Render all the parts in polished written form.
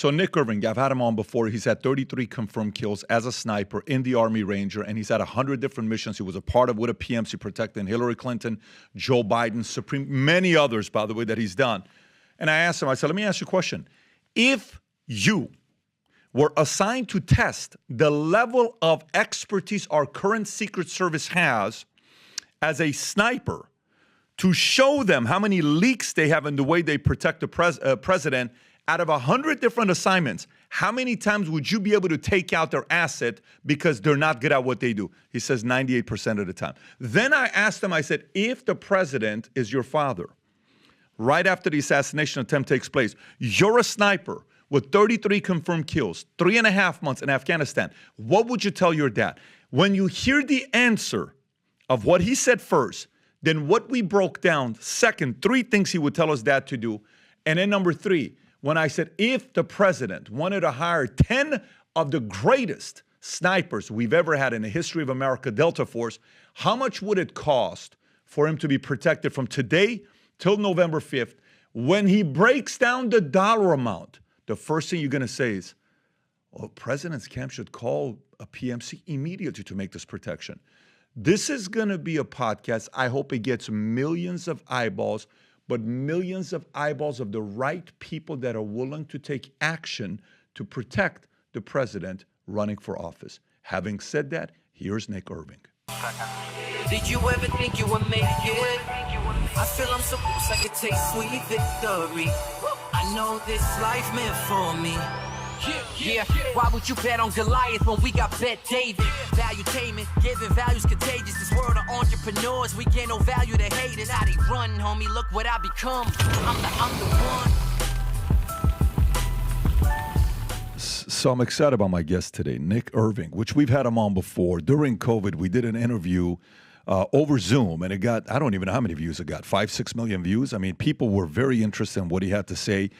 So Nick Irving, I've had him on before. He's had 33 confirmed kills as a sniper in the Army Ranger, and he's had 100 different missions. He was a part of with a PMC protecting Hillary Clinton, Joe Biden, many others, by the way, that he's done. And I asked him, I said, let me ask you a question. If you were assigned to test the level of expertise our current Secret Service has as a sniper to show them how many leaks they have in the way they protect the president, out of 100 different assignments, how many times would you be able to take out their asset because they're not good at what they do? He says 98% of the time. Then I asked him, I said, if the president is your father, right after the assassination attempt takes place, you're a sniper with 33 confirmed kills, 3.5 months in Afghanistan, what would you tell your dad? When you hear the answer of what he said first, then what we broke down, second, 3 things he would tell his dad to do, and then number 3, when I said, if the president wanted to hire 10 of the greatest snipers we've ever had in the history of America, Delta Force, how much would it cost for him to be protected from today till November 5th? When he breaks down the dollar amount, the first thing you're going to say is, oh, President's camp should call a PMC immediately to make this protection. This is going to be a podcast. I hope it gets millions of eyeballs, but millions of eyeballs of the right people that are willing to take action to protect the president running for office. Having said that, here's Nick Irving. Did you ever think you would make it? I feel I'm so close I could taste sweet victory. I know this life meant for me. Yeah, why would you bet on Goliath when we got bet David? Valuetainment, giving values contagious. This world of entrepreneurs, we get no value to haters. How they run, homie, look what I become. I'm the one. So I'm excited about my guest today, Nick Irving, which we've had him on before. During COVID, we did an interview over Zoom, and it got, I don't even know how many views it got, 5-6 million views. I mean, people were very interested in what he had to say.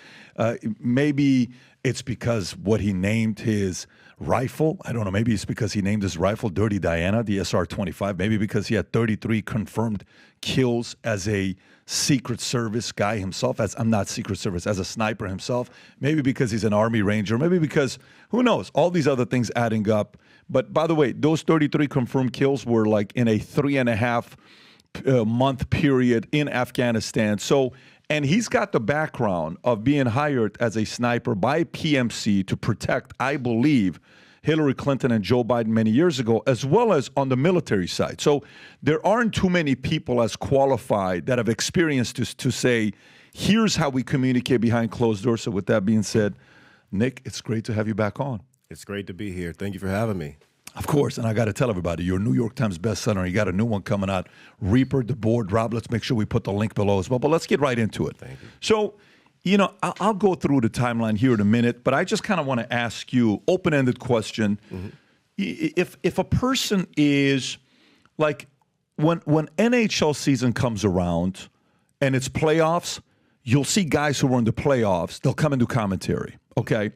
Maybe it's because what he named his rifle. I don't know. Maybe it's because he named his rifle Dirty Diana, the SR-25. Maybe because he had 33 confirmed kills as a Secret Service guy himself. I'm not Secret Service, as a sniper himself. Maybe because he's an Army Ranger. Maybe because, who knows, all these other things adding up. But by the way, those 33 confirmed kills were like in a 3.5 month period in Afghanistan. So, and he's got the background of being hired as a sniper by PMC to protect, I believe, Hillary Clinton and Joe Biden many years ago, as well as on the military side. So there aren't too many people as qualified that have experienced to say, here's how we communicate behind closed doors. So with that being said, Nick, it's great to have you back on. It's great to be here. Thank you for having me. Of course, and I got to tell everybody, you're a New York Times bestseller. You got a new one coming out, Reaper, The Board. Rob, let's make sure we put the link below as well. But let's get right into it. Thank you. So, you know, I'll go through the timeline here in a minute, but I just kind of want to ask you, open-ended question. Mm-hmm. If a person is, like, when NHL season comes around and it's playoffs, you'll see guys who are in the playoffs, they'll come and do commentary, okay?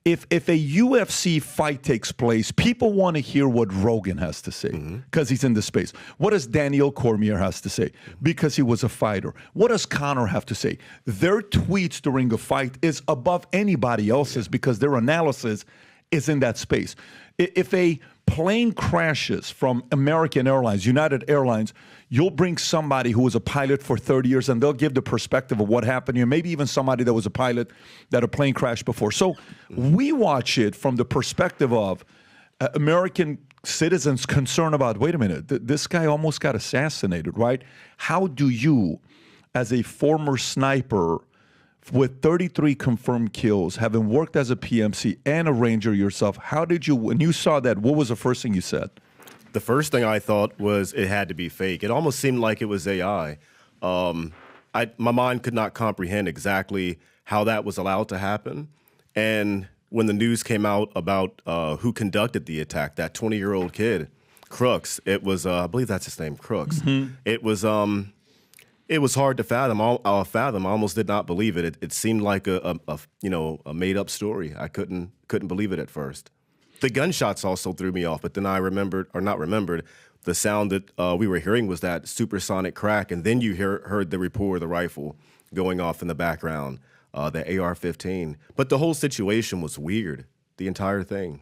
If a UFC fight takes place, people want to hear what Rogan has to say because he's in the space. What does Daniel Cormier has to say? Because he was a fighter. What does Conor have to say? Their tweets during a fight is above anybody else's because their analysis is in that space. If a plane crashes from American Airlines, United Airlines, you'll bring somebody who was a pilot for 30 years and they'll give the perspective of what happened here, maybe even somebody that was a pilot that a plane crashed before. So we watch it from the perspective of American citizens concerned about, wait a minute, this guy almost got assassinated, right? How do you, as a former sniper with 33 confirmed kills, having worked as a PMC and a Ranger yourself, how did you, when you saw that, what was the first thing you said? The first thing I thought was it had to be fake. It almost seemed like it was AI. My mind could not comprehend exactly how that was allowed to happen. And when the news came out about who conducted the attack, that 20-year-old kid, Crooks, it was, I believe that's his name, Crooks. Mm-hmm. It was hard to fathom. I almost did not believe it. It seemed like a made-up story. I couldn't believe it at first. The gunshots also threw me off, but then I the sound that we were hearing was that supersonic crack, and then you heard the report of the rifle going off in the background. the AR-15. But the whole situation was weird, the entire thing.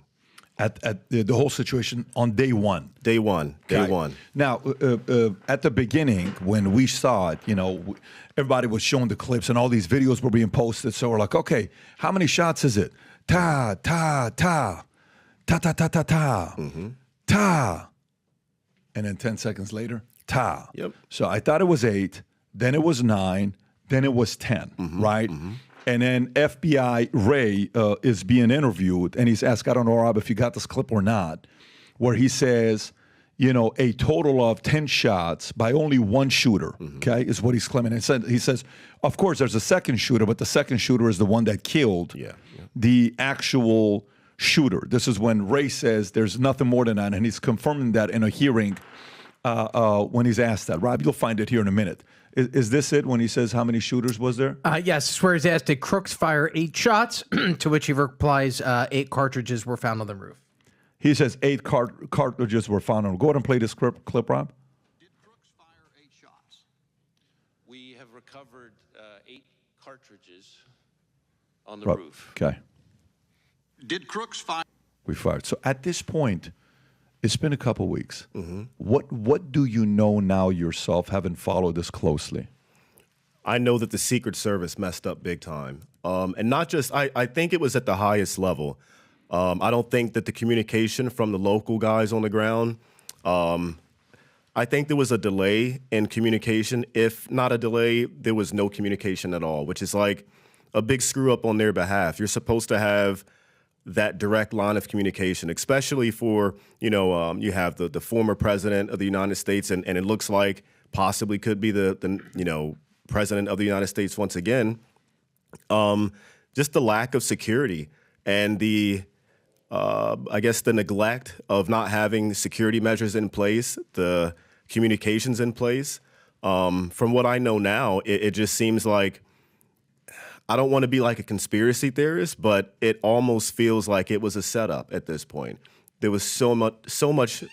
At the whole situation on day one. Day one. Now, at the beginning, when we saw it, everybody was showing the clips and all these videos were being posted. So we're like, okay, how many shots is it? Ta, ta, ta, ta, ta, ta, ta, ta, ta. And then 10 seconds later, ta. Yep. So I thought it was 8, then it was 9, then it was 10, right? And then FBI Ray is being interviewed, and he's asked, I don't know, Rob, if you got this clip or not, where he says, a total of 10 shots by only one shooter, okay, is what he's claiming. And he says, of course, there's a second shooter, but the second shooter is the one that killed the actual shooter. This is when Ray says there's nothing more than that, and he's confirming that in a hearing when he's asked that. Rob, you'll find it here in a minute. Is this it when he says how many shooters was there? Yes, it's where he's asked, did Crooks fire 8 shots? To which he replies, 8 cartridges were found on the roof. He says 8 cartridges were found on the roof. Go ahead and play this clip, Rob. Did Crooks fire 8 shots? We have recovered 8 cartridges on the roof. Okay. Did Crooks fire? We fired. So at this point, it's been a couple weeks. What do you know now yourself, having followed this closely? I know that the Secret Service messed up big time. And not just, I think it was at the highest level. I don't think that the communication from the local guys on the ground, I think there was a delay in communication. If not a delay, there was no communication at all, which is like a big screw up on their behalf. You're supposed to have that direct line of communication, especially for, you have the former president of the United States, and it looks like possibly could be the president of the United States once again. Just the lack of security and I guess the neglect of not having security measures in place, the communications in place. From what I know now, it just seems like, I don't want to be like a conspiracy theorist, but it almost feels like it was a setup at this point. There was so much,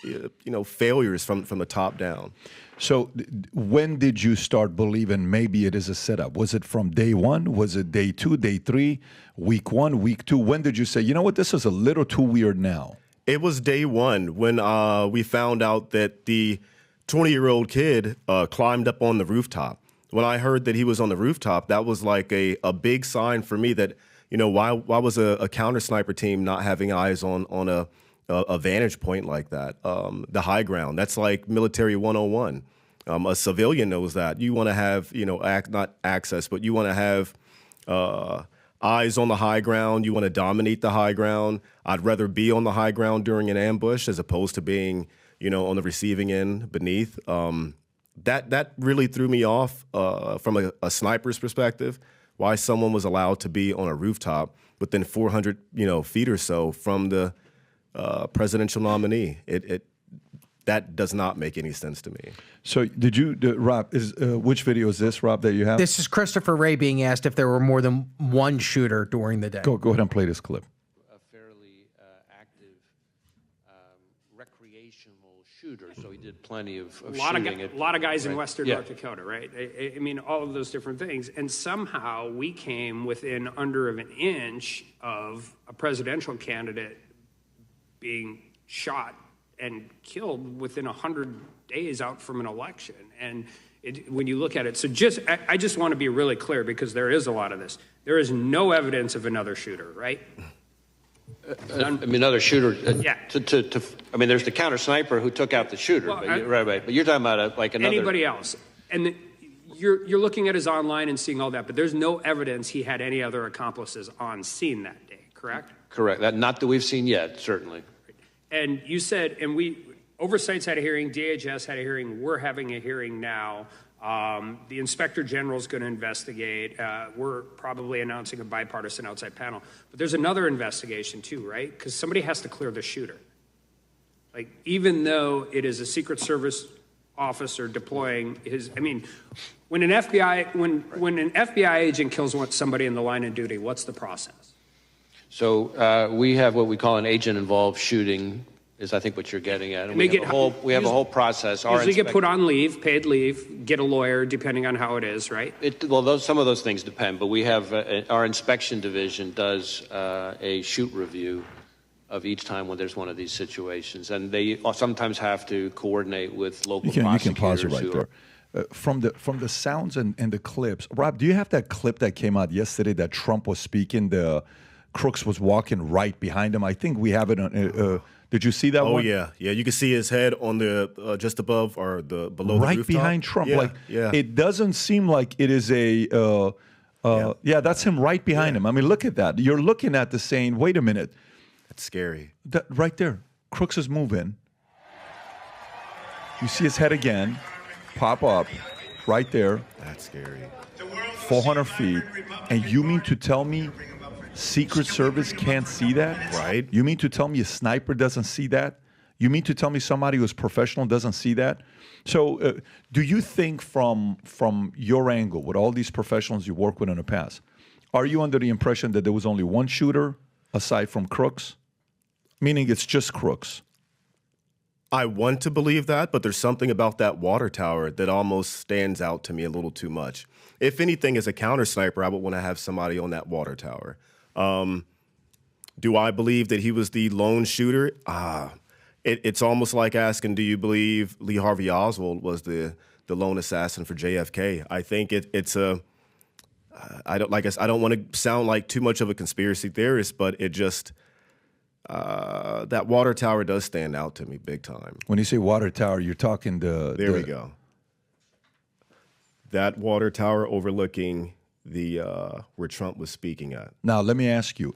failures from the top down. So when did you start believing maybe it is a setup? Was it from day one? Was it day 2, day 3, week 1, week 2? When did you say, you know what, this is a little too weird now? It was day 1 when we found out that the 20-year-old kid climbed up on the rooftop. When I heard that he was on the rooftop, that was like a big sign for me that, why was a counter sniper team not having eyes on a vantage point like that? The high ground, that's like military 101. A civilian knows that. You want to have, not access, but you want to have eyes on the high ground. You want to dominate the high ground. I'd rather be on the high ground during an ambush as opposed to being, on the receiving end beneath. That really threw me off from a sniper's perspective, why someone was allowed to be on a rooftop within 400 feet or so from the presidential nominee. That does not make any sense to me. So did you, Rob, which video is this, Rob, that you have? This is Christopher Ray being asked if there were more than one shooter during the day. Go ahead and play this clip. A fairly active recreational shooter, so he did plenty of shooting. A lot of guys in Western North Dakota, right? I mean, all of those different things. And somehow we came within under of an inch of a presidential candidate being shot and killed within 100 days out from an election. And when you look at it, so I just want to be really clear, because there is a lot of this. There is no evidence of another shooter, right? Another shooter. There's the counter sniper who took out the shooter. Well, right. But you're talking about like another. Anybody else. And you're looking at his online and seeing all that, but there's no evidence he had any other accomplices on scene that day, correct? Correct. Not that we've seen yet, certainly. And you said, and Oversight's had a hearing, DHS had a hearing, we're having a hearing now. The Inspector General's going to investigate. We're probably announcing a bipartisan outside panel. But there's another investigation too, right? Because somebody has to clear the shooter. Like, even though it is a Secret Service officer deploying when an FBI agent kills somebody in the line of duty, what's the process? So we have what we call an agent-involved shooting is I think what you're getting at. And They we have a whole process. Usually get put on leave, paid leave, get a lawyer, depending on how it is, right? Some of those things depend, but we have our inspection division does a shoot review of each time when there's one of these situations, and they sometimes have to coordinate with local prosecutors. You can pause it right there. From the sounds and the clips, Rob, do you have that clip that came out yesterday that Trump was speaking? The Crooks was walking right behind him. I think we have it on. Did you see that one? Oh yeah. You can see his head on the just above or below the rooftop. Right behind Trump. Yeah. It doesn't seem like it is a. That's him right behind him. I mean, look at that. You're looking at the saying, wait a minute. That's scary. Right there. Crooks is moving. You see his head again pop up right there. That's scary. 400 feet. And you mean to tell me Secret Service can't see that? Right. You mean to tell me a sniper doesn't see that? You mean to tell me somebody who's professional doesn't see that? So do you think from your angle, with all these professionals you work with in the past, are you under the impression that there was only one shooter aside from Crooks? Meaning it's just Crooks. I want to believe that, but there's something about that water tower that almost stands out to me a little too much. If anything, as a counter sniper, I would want to have somebody on that water tower. Do I believe that he was the lone shooter? It's almost like asking, do you believe Lee Harvey Oswald was the lone assassin for JFK? I think it's a. I don't want to sound like too much of a conspiracy theorist, but it just. That water tower does stand out to me big time. When you say water tower, you're talking There we go. That water tower overlooking the where Trump was speaking at. Now, let me ask you,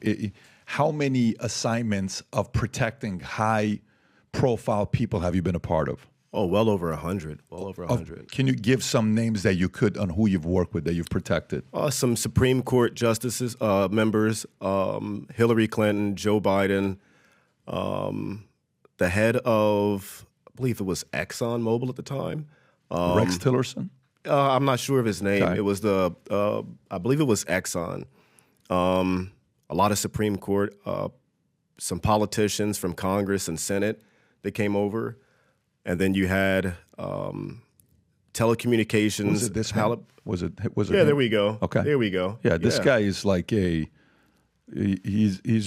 how many assignments of protecting high-profile people have you been a part of? Oh, well over 100. Well over 100. Can you give some names that you could on who you've worked with, that you've protected? Some Supreme Court justices, members, Hillary Clinton, Joe Biden, the head of, I believe it was ExxonMobil at the time. Rex Tillerson? I'm not sure of his name. Okay. It was I believe it was Exxon. A lot of Supreme Court, some politicians from Congress and Senate, they came over. And then you had telecommunications. Was it this one? Was it yeah, there we go. Okay. There we go. Yeah, this guy is like he's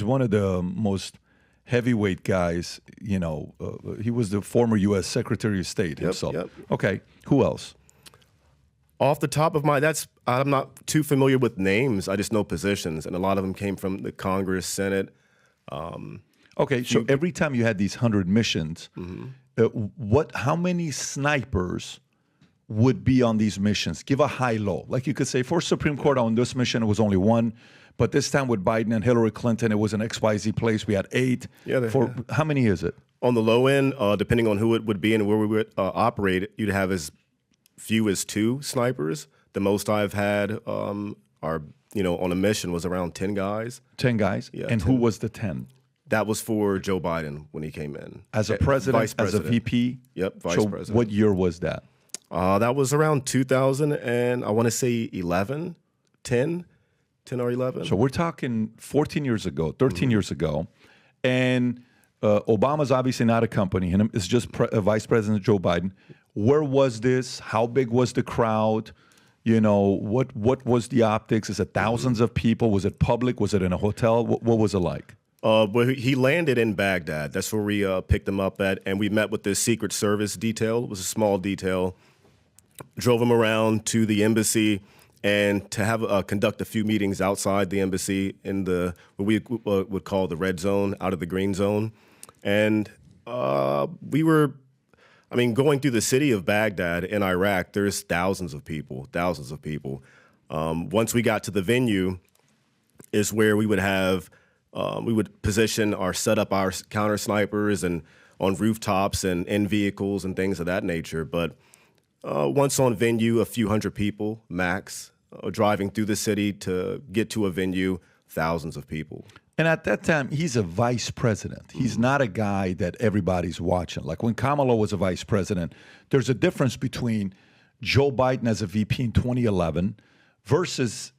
one of the most heavyweight guys, he was the former U.S. Secretary of State himself. Yep. Okay, who else? Off the top of I'm not too familiar with names. I just know positions, and a lot of them came from the Congress, Senate. Okay, so every time you had these 100 missions, how many snipers would be on these missions? Give a high-low. Like you could say, for Supreme Court on this mission, it was only one. But this time with Biden and Hillary Clinton, it was an XYZ place. We had 8. How many is it? On the low end, depending on who it would be and where we would operate, you'd have as few as 2 snipers. The most I've had on a mission was around 10 guys. 10 guys? Yeah. And 10. Who was the 10? That was for Joe Biden when he came in. As a president, Vice president. As a VP? Yep, vice president. What year was that? That was around 2000 and I want to say 10 or 11. So we're talking 14 years ago, 13 years ago. And Obama's obviously not accompanying him. It's just Vice President Joe Biden. Where was this? How big was the crowd? What was the optics? Is it thousands of people? Was it public? Was it in a hotel? What was it like? Well, he landed in Baghdad. That's where we picked him up at, and we met with the Secret Service detail. It was a small detail. Drove him around to the embassy, and to have conduct a few meetings outside the embassy in what we would call the red zone, out of the green zone. And we were, going through the city of Baghdad in Iraq, there's thousands of people. Once we got to the venue is where we would have, we would position set up our counter snipers and on rooftops and in vehicles and things of that nature. But once on venue, a few hundred people max, driving through the city to get to a venue, thousands of people. And at that time, he's a vice president. He's not a guy that everybody's watching. Like when Kamala was a vice president, there's a difference between Joe Biden as a VP in 2011 versus,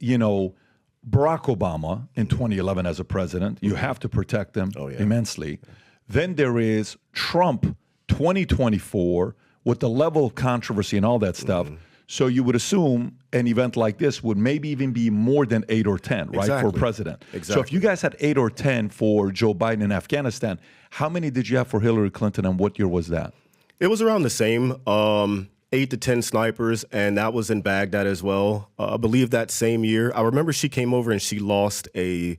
Barack Obama in 2011 as a president. You have to protect them immensely. Then there is Trump 2024 with the level of controversy and all that stuff. So you would assume an event like this would maybe even be more than 8 or 10, right, Exactly. for president. Exactly. So if you guys had 8 or 10 for Joe Biden in Afghanistan, how many did you have for Hillary Clinton, and what year was that? It was around the same, 8 to 10 snipers, and that was in Baghdad as well. I believe that same year. I remember she came over and she lost a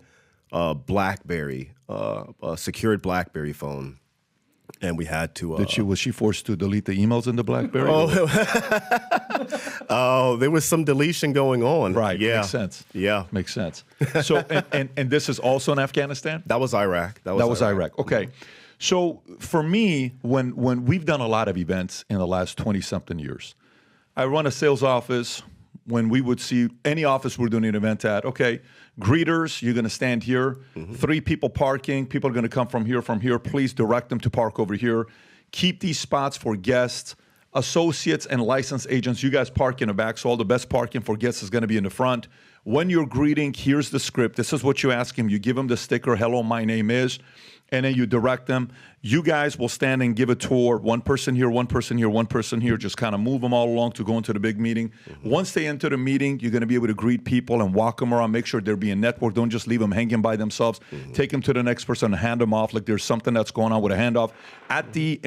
BlackBerry, a secured BlackBerry phone. And we had to. Was she forced to delete the emails in the BlackBerry? Oh, there was some deletion going on. Right. Yeah. Makes sense. Yeah. Makes sense. So, and this is also in Afghanistan? That was Iraq. That was Iraq. Okay. So for me, when we've done a lot of events in the last 20-something years, I run a sales office. When we would see any office we're doing an event at, okay, greeters, you're going to stand here. 3 people parking. People are going to come from here. Please direct them to park over here. Keep these spots for guests. Associates and licensed agents, you guys park in the back, so all the best parking for guests is going to be in the front. When you're greeting, here's the script. This is what you ask him. You give him the sticker, hello, my name is, and then you direct them. You guys will stand and give a tour. One person here, one person here, one person here. Just kind of move them all along to go into the big meeting. Once they enter the meeting, you're going to be able to greet people and walk them around. Make sure they're being networked. Don't just leave them hanging by themselves. Take them to the next person and hand them off like there's something that's going on with a handoff.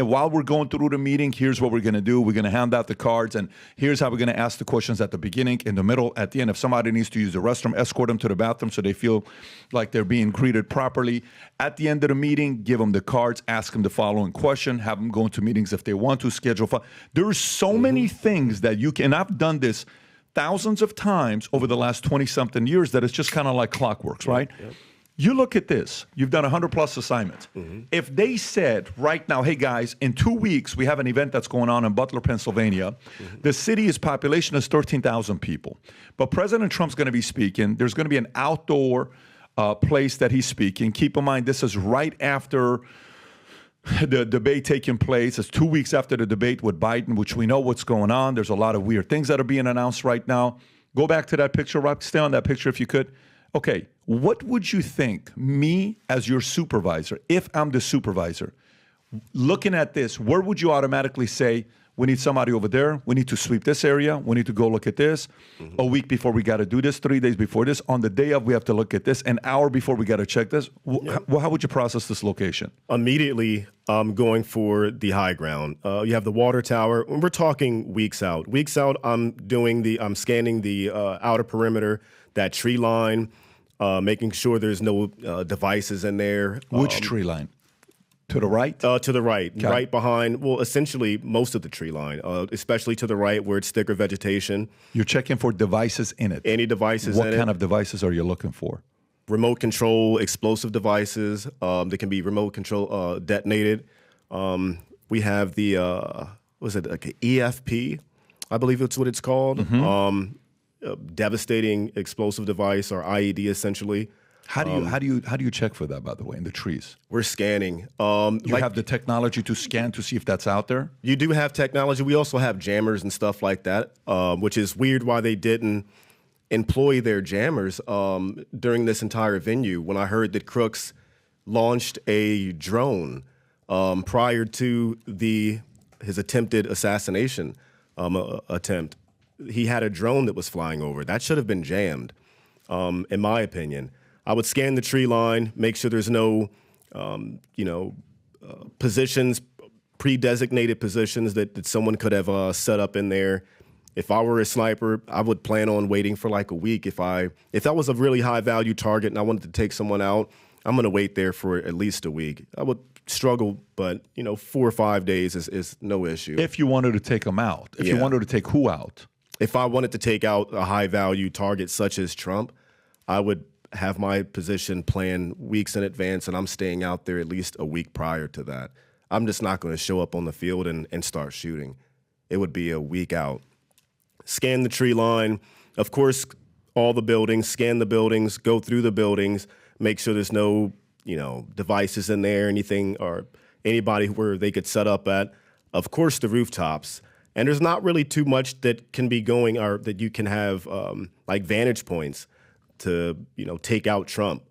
While we're going through the meeting, here's what we're going to do. We're going to hand out the cards, and here's how we're going to ask the questions at the beginning, in the middle, at the end. If somebody needs to use the restroom, escort them to the bathroom so they feel like they're being greeted properly. At the end of the meeting, give them the cards, ask them the following question, have them go into meetings if they want to, schedule. There are so many things that you can, and I've done this thousands of times over the last 20-something years that it's just kind of like clockworks, right? You look at this, you've done 100+ assignments. If they said right now, hey guys, in 2 weeks, we have an event that's going on in Butler, Pennsylvania. The city's population is 13,000 people. But President Trump's going to be speaking. There's going to be an outdoor place that he's speaking. Keep in mind, this is right after the debate taking place. It's 2 weeks after the debate with Biden, which we know what's going on. There's a lot of weird things that are being announced right now. Go back to that picture, Rob. Stay on that picture if you could. Okay, what would you think, me as your supervisor, if I'm the supervisor, looking at this, where would you automatically say, we need somebody over there, we need to sweep this area, we need to go look at this, a week before we got to do this, 3 days before this, on the day of we have to look at this, an hour before we got to check this? How would you process this location? Immediately, I'm going for the high ground. You have the water tower. We're talking weeks out. Weeks out, I'm scanning the outer perimeter, that tree line, making sure there's no devices in there. Which tree line? To the right? To the right, Okay. right behind, well, essentially most of the tree line, especially to the right where it's thicker vegetation. You're checking for devices in it. Any devices What in kind it. of devices are you looking for? Remote control, explosive devices. They can be remote control detonated. We have the, like EFP? I believe that's what it's called. Devastating explosive device, or IED essentially. How do you check for that, by the way, in the trees? We're scanning. You have the technology to scan to see if that's out there? You do have technology. We also have jammers and stuff like that, which is weird why they didn't employ their jammers during this entire venue. When I heard that Crooks launched a drone prior to his attempted assassination attempt, he had a drone that was flying over. That should have been jammed, in my opinion. I would scan the tree line, make sure there's no, positions, pre-designated positions that someone could have set up in there. If I were a sniper, I would plan on waiting for like a week. If that was a really high value target and I wanted to take someone out, I'm going to wait there for at least a week. I would struggle, but 4 or 5 days is no issue. If you wanted to take them out, if you wanted to take who out? If I wanted to take out a high value target such as Trump, I would have my position planned weeks in advance, and I'm staying out there at least a week prior to that. I'm just not going to show up on the field and start shooting. It would be a week out. Scan the tree line. Of course, all the buildings, scan the buildings, go through the buildings, make sure there's no, devices in there, anything or anybody where they could set up at. Of course, the rooftops. And there's not really too much that can be going or that you can have like vantage points to, take out Trump.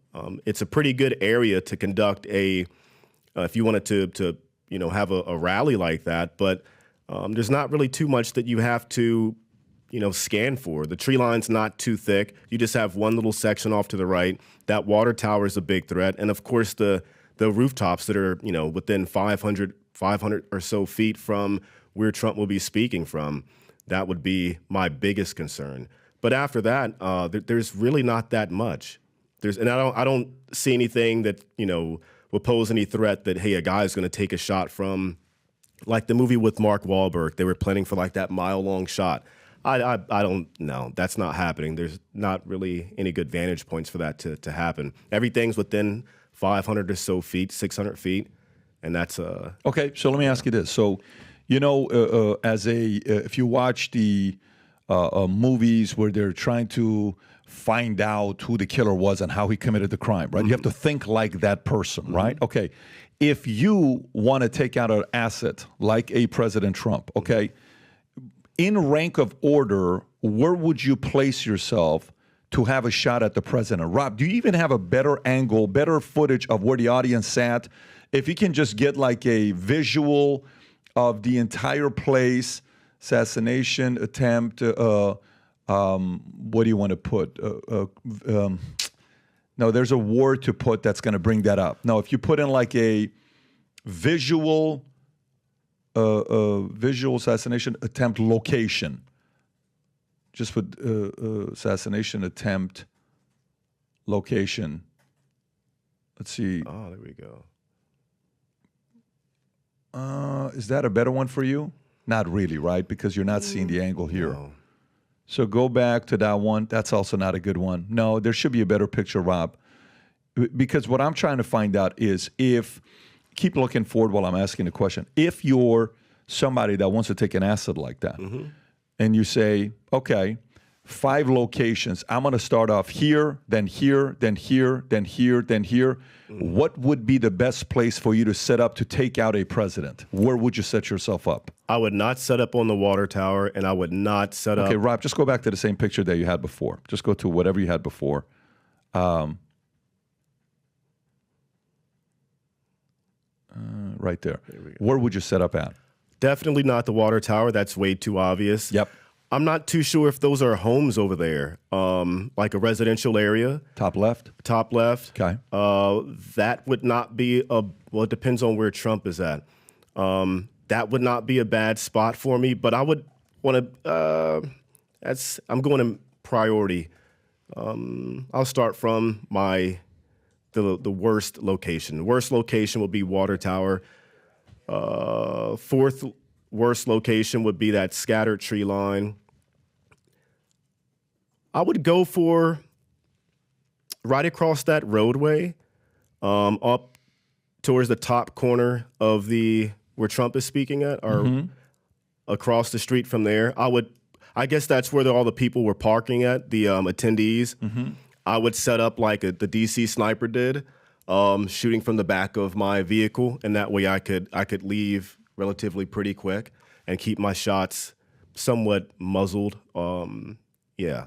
It's a pretty good area to conduct a if you wanted to have a rally like that. But there's not really too much that you have to scan for. The tree line's not too thick. You just have one little section off to the right. That water tower is a big threat. And of course, the rooftops that are, within 500 or so feet from where Trump will be speaking from, that would be my biggest concern. But after that, there's really not that much. I don't see anything that, will pose any threat that, hey, a guy's going to take a shot from, like the movie with Mark Wahlberg. They were planning for like that mile-long shot. I don't know. That's not happening. There's not really any good vantage points for that to happen. Everything's within 500 or so feet, 600 feet, and that's Okay, so let me ask you this. So, if you watch the movies where they're trying to find out who the killer was and how he committed the crime, right? You have to think like that person, right? Okay, if you want to take out an asset like a President Trump, okay, in rank of order, where would you place yourself to have a shot at the president? Rob, do you even have a better angle, better footage of where the audience sat? If you can just get like a visual of the entire place, assassination attempt, what do you want to put? No, there's a word to put that's going to bring that up. No, if you put in like a visual assassination attempt location, just put assassination attempt location. Let's see. Oh, there we go. Is that a better one for you? Not really, right? Because you're not seeing the angle here. No. So go back to that one. That's also not a good one. No, there should be a better picture, Rob. Because what I'm trying to find out is keep looking forward while I'm asking the question. If you're somebody that wants to take an asset like that, and you say, okay, 5 locations, I'm going to start off here, then here, then here, then here, then here. What would be the best place for you to set up to take out a president? Where would you set yourself up? I would not set up on the water tower, and I would not set up. Okay, Rob, just go back to the same picture that you had before. Just go to whatever you had before. Right there. Where would you set up at? Definitely not the water tower. That's way too obvious. Yep. I'm not too sure if those are homes over there, like a residential area. Top left? Top left. Okay. That would not be well, it depends on where Trump is at. That would not be a bad spot for me, but I would want to, I'm going to priority. I'll start from the worst location. The worst location would be water tower. 4th worst location would be that scattered tree line. I would go for right across that roadway, up towards the top corner of where Trump is speaking at, or across the street from there. I guess that's where all the people were parking at, the attendees. I would set up like the DC sniper did, shooting from the back of my vehicle, and that way I could leave relatively pretty quick and keep my shots somewhat muzzled. Yeah.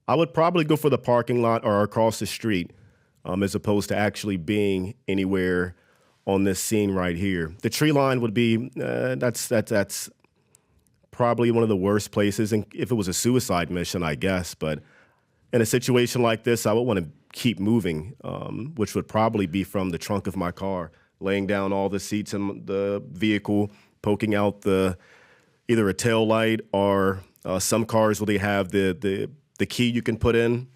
I would probably go for the parking lot or across the street, as opposed to actually being anywhere on this scene right here. The tree line would be that's probably one of the worst places, and if it was a suicide mission, I guess. But in a situation like this, I would want to keep moving, which would probably be from the trunk of my car, laying down all the seats in the vehicle, poking out either a tail light or some cars where they have the key you can put in.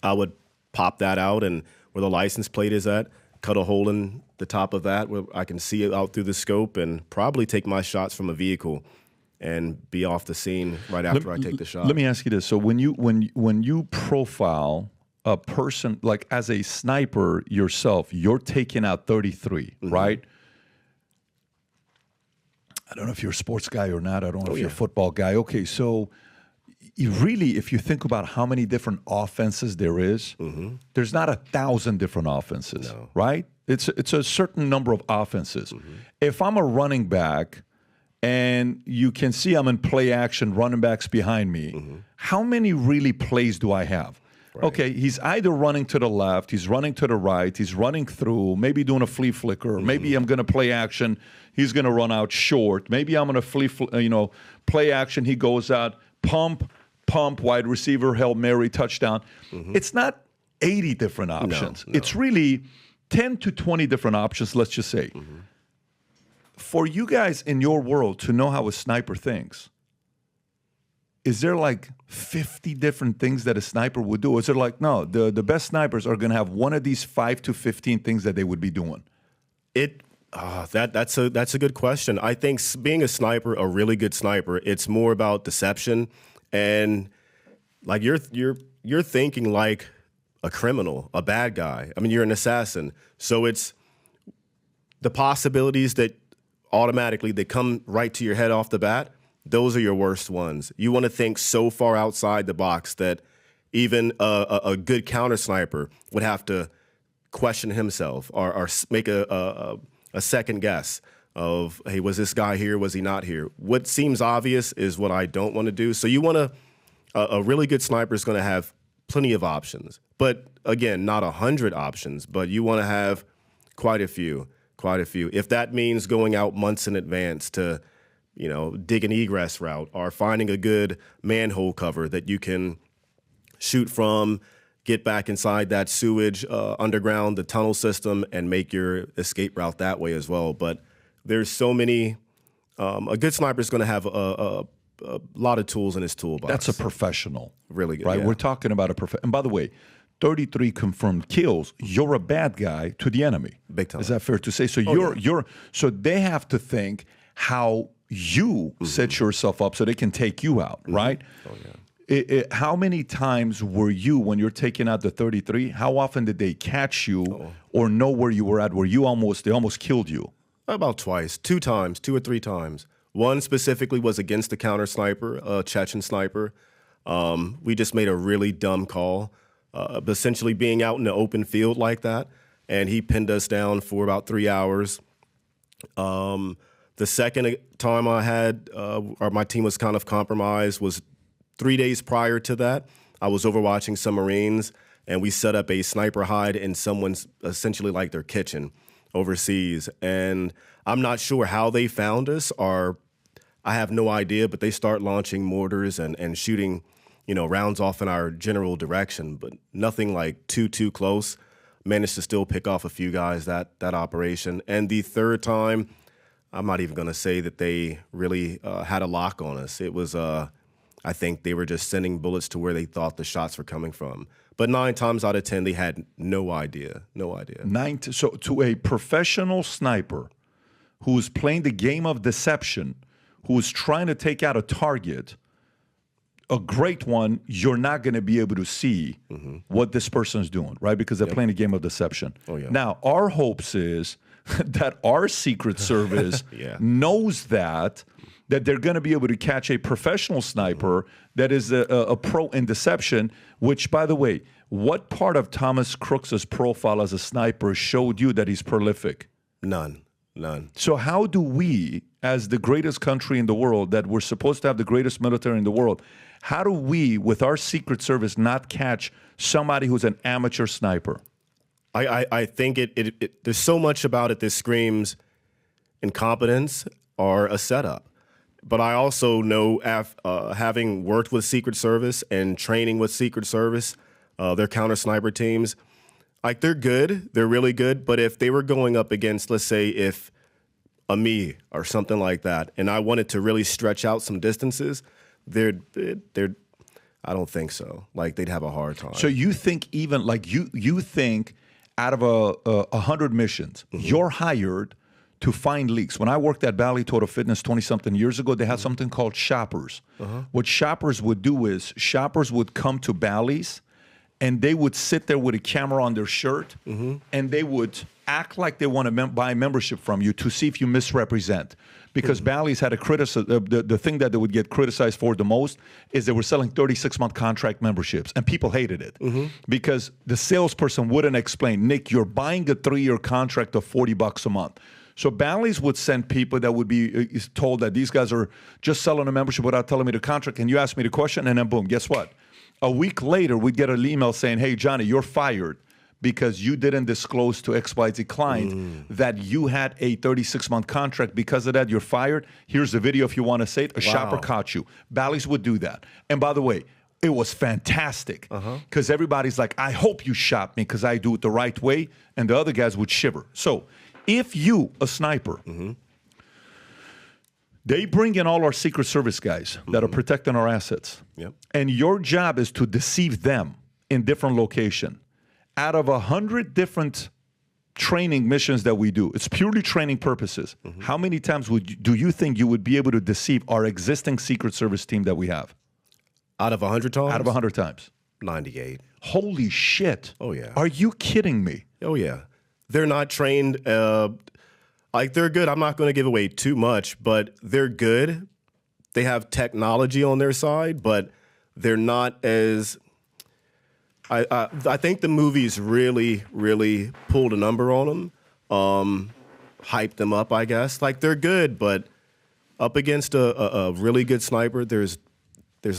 I would pop that out, and where the license plate is at, cut a hole in the top of that where I can see it out through the scope, and probably take my shots from a vehicle and be off the scene right after I take the shot. Let me ask you this. So when you profile a person, like as a sniper yourself, you're taking out 33, right? I don't know if you're a sports guy or not. I don't know if you're a football guy. Okay, so really, if you think about how many different offenses there is, there's not 1,000 different offenses, right? It's a certain number of offenses. If I'm a running back and you can see I'm in play action, running backs behind me, how many really plays do I have? Okay, he's either running to the left, he's running to the right, he's running through, maybe doing a flea flicker, maybe I'm going to play action, he's going to run out short, maybe I'm going to play action, he goes out, pump, wide receiver, Hail Mary, touchdown. It's not 80 different options. No. It's really 10 to 20 different options, let's just say. For you guys in your world to know how a sniper thinks, is there like 50 different things that a sniper would do? Or is it like, no, the best snipers are going to have one of these 5 to 15 things that they would be doing? That's a good question. I think being a sniper, a really good sniper, it's more about deception and like you're thinking like a criminal, a bad guy. I mean, you're an assassin. So it's the possibilities that automatically they come right to your head off the bat. Those are your worst ones. You want to think so far outside the box that even a good counter sniper would have to question himself or make a second guess of, hey, was this guy here? Was he not here? What seems obvious is what I don't want to do. So you want a really good sniper is going to have plenty of options. But again, not 100 options, but you want to have quite a few. If that means going out months in advance to dig an egress route or finding a good manhole cover that you can shoot from, get back inside that sewage underground, the tunnel system, and make your escape route that way as well. But there's so many. A good sniper is going to have a lot of tools in his toolbox. That's a professional. Really good. Right? Yeah. We're talking about a professional. And by the way, 33 confirmed kills, you're a bad guy to the enemy. Big time. Is that fair to say? So so they have to think how you set yourself up so they can take you out, right? Oh, yeah. How many times were you, when you're taking out the 33, how often did they catch you or know where you were at, where they almost killed you? About twice, 2 or 3 times. One specifically was against the counter sniper, a Chechen sniper. We just made a really dumb call, essentially being out in the open field like that, and he pinned us down for about 3 hours. The second time I had, or my team was kind of compromised, was 3 days prior to that. I was overwatching some Marines, and we set up a sniper hide in someone's, essentially like their kitchen overseas. And I'm not sure how they found us, or I have no idea, but they start launching mortars and shooting, rounds off in our general direction, but nothing like too close. Managed to still pick off a few guys that operation. And the third time, I'm not even going to say that they really had a lock on us. It was, I think they were just sending bullets to where they thought the shots were coming from. But 9 times out of 10, they had no idea. So to a professional sniper who's playing the game of deception, who's trying to take out a target, a great one, you're not going to be able to see what this person's doing, right? Because they're playing a game of deception. Oh, yeah. Now, our hopes is that our Secret Service knows that they're going to be able to catch a professional sniper that is a pro in deception, which, by the way, what part of Thomas Crooks's profile as a sniper showed you that he's prolific? None. So how do we, as the greatest country in the world, that we're supposed to have the greatest military in the world, how do we, with our Secret Service, not catch somebody who's an amateur sniper? I think there's so much about it that screams incompetence or a setup. But I also know, having worked with Secret Service and training with Secret Service, their counter sniper teams, like they're good, they're really good. But if they were going up against, let's say, if a me or something like that, and I wanted to really stretch out some distances, they're I don't think so. Like they'd have a hard time. So you think even like you think out of 100 missions, you're hired to find leaks. When I worked at Bally Total Fitness 20-something years ago, they had something called shoppers. What shoppers would do is shoppers would come to Bally's and they would sit there with a camera on their shirt and they would act like they want to buy membership from you to see if you misrepresent. Because Bally's had a criticism, the thing that they would get criticized for the most is they were selling 36-month contract memberships, and people hated it because the salesperson wouldn't explain, Nick, you're buying a 3-year contract of $40 a month. So Bally's would send people that would be told that these guys are just selling a membership without telling me the contract, and you ask me the question, and then boom, guess what? A week later, we'd get an email saying, hey, Johnny, you're fired because you didn't disclose to XYZ client that you had a 36-month contract. Because of that, you're fired. Here's the video if you want to say it. A shopper caught you. Bally's would do that. And by the way, it was fantastic because everybody's like, I hope you shot me because I do it the right way. And the other guys would shiver. So if you, a sniper, they bring in all our Secret Service guys that are protecting our assets. And your job is to deceive them in different location. Out of 100 different training missions that we do, it's purely training purposes. How many times do you think you would be able to deceive our existing Secret Service team that we have? Out of 100 times? Out of 100 times. 98. Holy shit. Oh, yeah. Are you kidding me? Oh, yeah. They're not trained. Like, they're good. I'm not going to give away too much, but they're good. They have technology on their side, but they're not as... I think the movies really, really pulled a number on them, hyped them up, I guess. Like, they're good, but up against a really good sniper, there's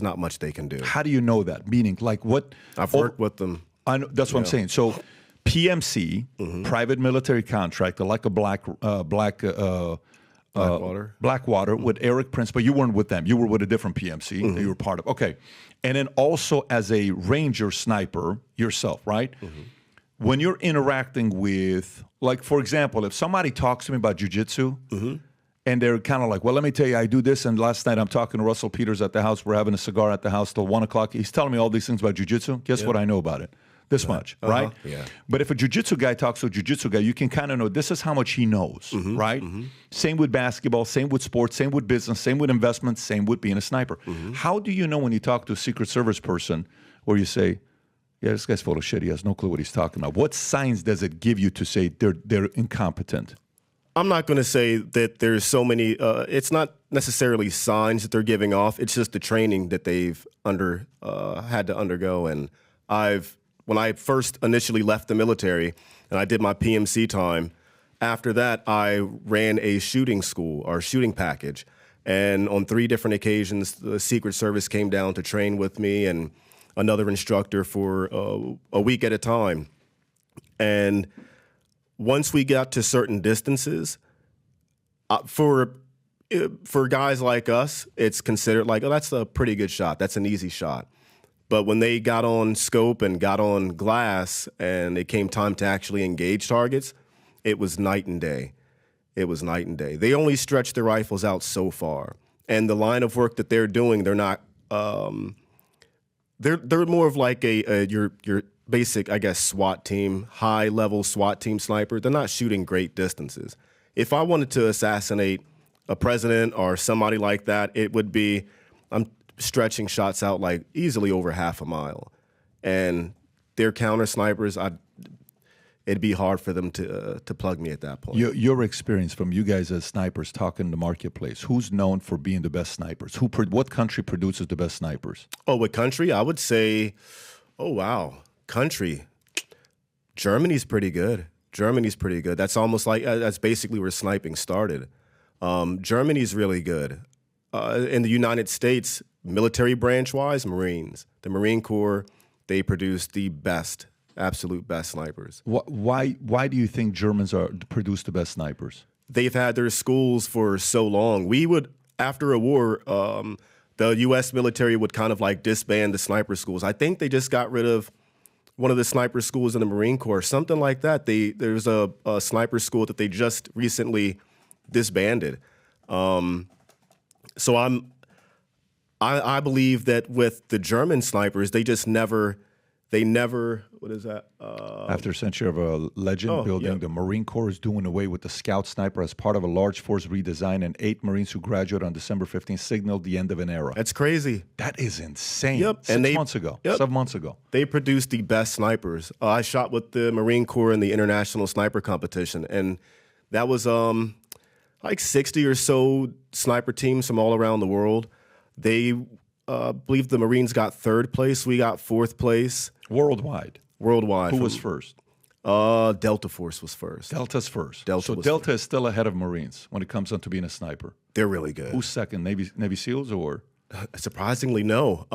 not much they can do. How do you know that? Meaning, like what? I've worked with them. I know, that's what I'm saying. So PMC, private military contractor, like a Blackwater with Eric Prince, but you weren't with them. You were with a different PMC that you were part of. Okay. And then also as a Ranger sniper yourself, right? When you're interacting with, like, for example, if somebody talks to me about jiu-jitsu and they're kind of like, well, let me tell you, I do this. And last night I'm talking to Russell Peters at the house. We're having a cigar at the house till 1 o'clock. He's telling me all these things about jiu-jitsu. Guess what I know about it? This much, right? Yeah. But if a jiu-jitsu guy talks to a jiu-jitsu guy, you can kind of know this is how much he knows, right? Same with basketball, same with sports, same with business, same with investments, same with being a sniper. How do you know when you talk to a Secret Service person or you say, yeah, this guy's full of shit, he has no clue what he's talking about? What signs does it give you to say they're incompetent? I'm not going to say that there's so many, it's not necessarily signs that they're giving off. It's just the training that they've had to undergo. And when I first initially left the military and I did my PMC time, after that, I ran a shooting school or shooting package. And on 3 different occasions, the Secret Service came down to train with me and another instructor for a week at a time. And once we got to certain distances, for guys like us, it's considered like, oh, that's a pretty good shot. That's an easy shot. But when they got on scope and got on glass and it came time to actually engage targets, it was night and day. It was night and day. They only stretched their rifles out so far. And the line of work that they're doing, they're not, they're more of like your basic, I guess, SWAT team, high-level SWAT team sniper. They're not shooting great distances. If I wanted to assassinate a president or somebody like that, it would be, I'm stretching shots out like easily over half a mile. And they're counter snipers. It'd be hard for them to plug me at that point. Your experience from you guys as snipers talking in the marketplace, who's known for being the best snipers? What country produces the best snipers? Oh, what country? I would say, oh, wow. Country. Germany's pretty good. Germany's pretty good. That's almost like, that's basically where sniping started. Germany's really good. In the United States, military branch-wise, Marines. The Marine Corps, they produce the best, absolute best snipers. Why do you think Germans produce the best snipers? They've had their schools for so long. We would, after a war, the U.S. military would kind of like disband the sniper schools. I think they just got rid of one of the sniper schools in the Marine Corps, something like that. There's a sniper school that they just recently disbanded. So I believe that with the German snipers, they never, what is that? After a century of a legend building, the Marine Corps is doing away with the scout sniper as part of a large force redesign, and 8 Marines who graduated on December 15th signaled the end of an era. That's crazy. That is insane. Yep. 7 months ago. They produced the best snipers. I shot with the Marine Corps in the international sniper competition, and that was like 60 or so sniper teams from all around the world. They believe the Marines got 3rd place. We got 4th place. Worldwide. Who was first? Delta Force was first. Delta's first. Delta is still ahead of Marines when it comes down to being a sniper. They're really good. Who's second? Navy SEALs or? Surprisingly, no.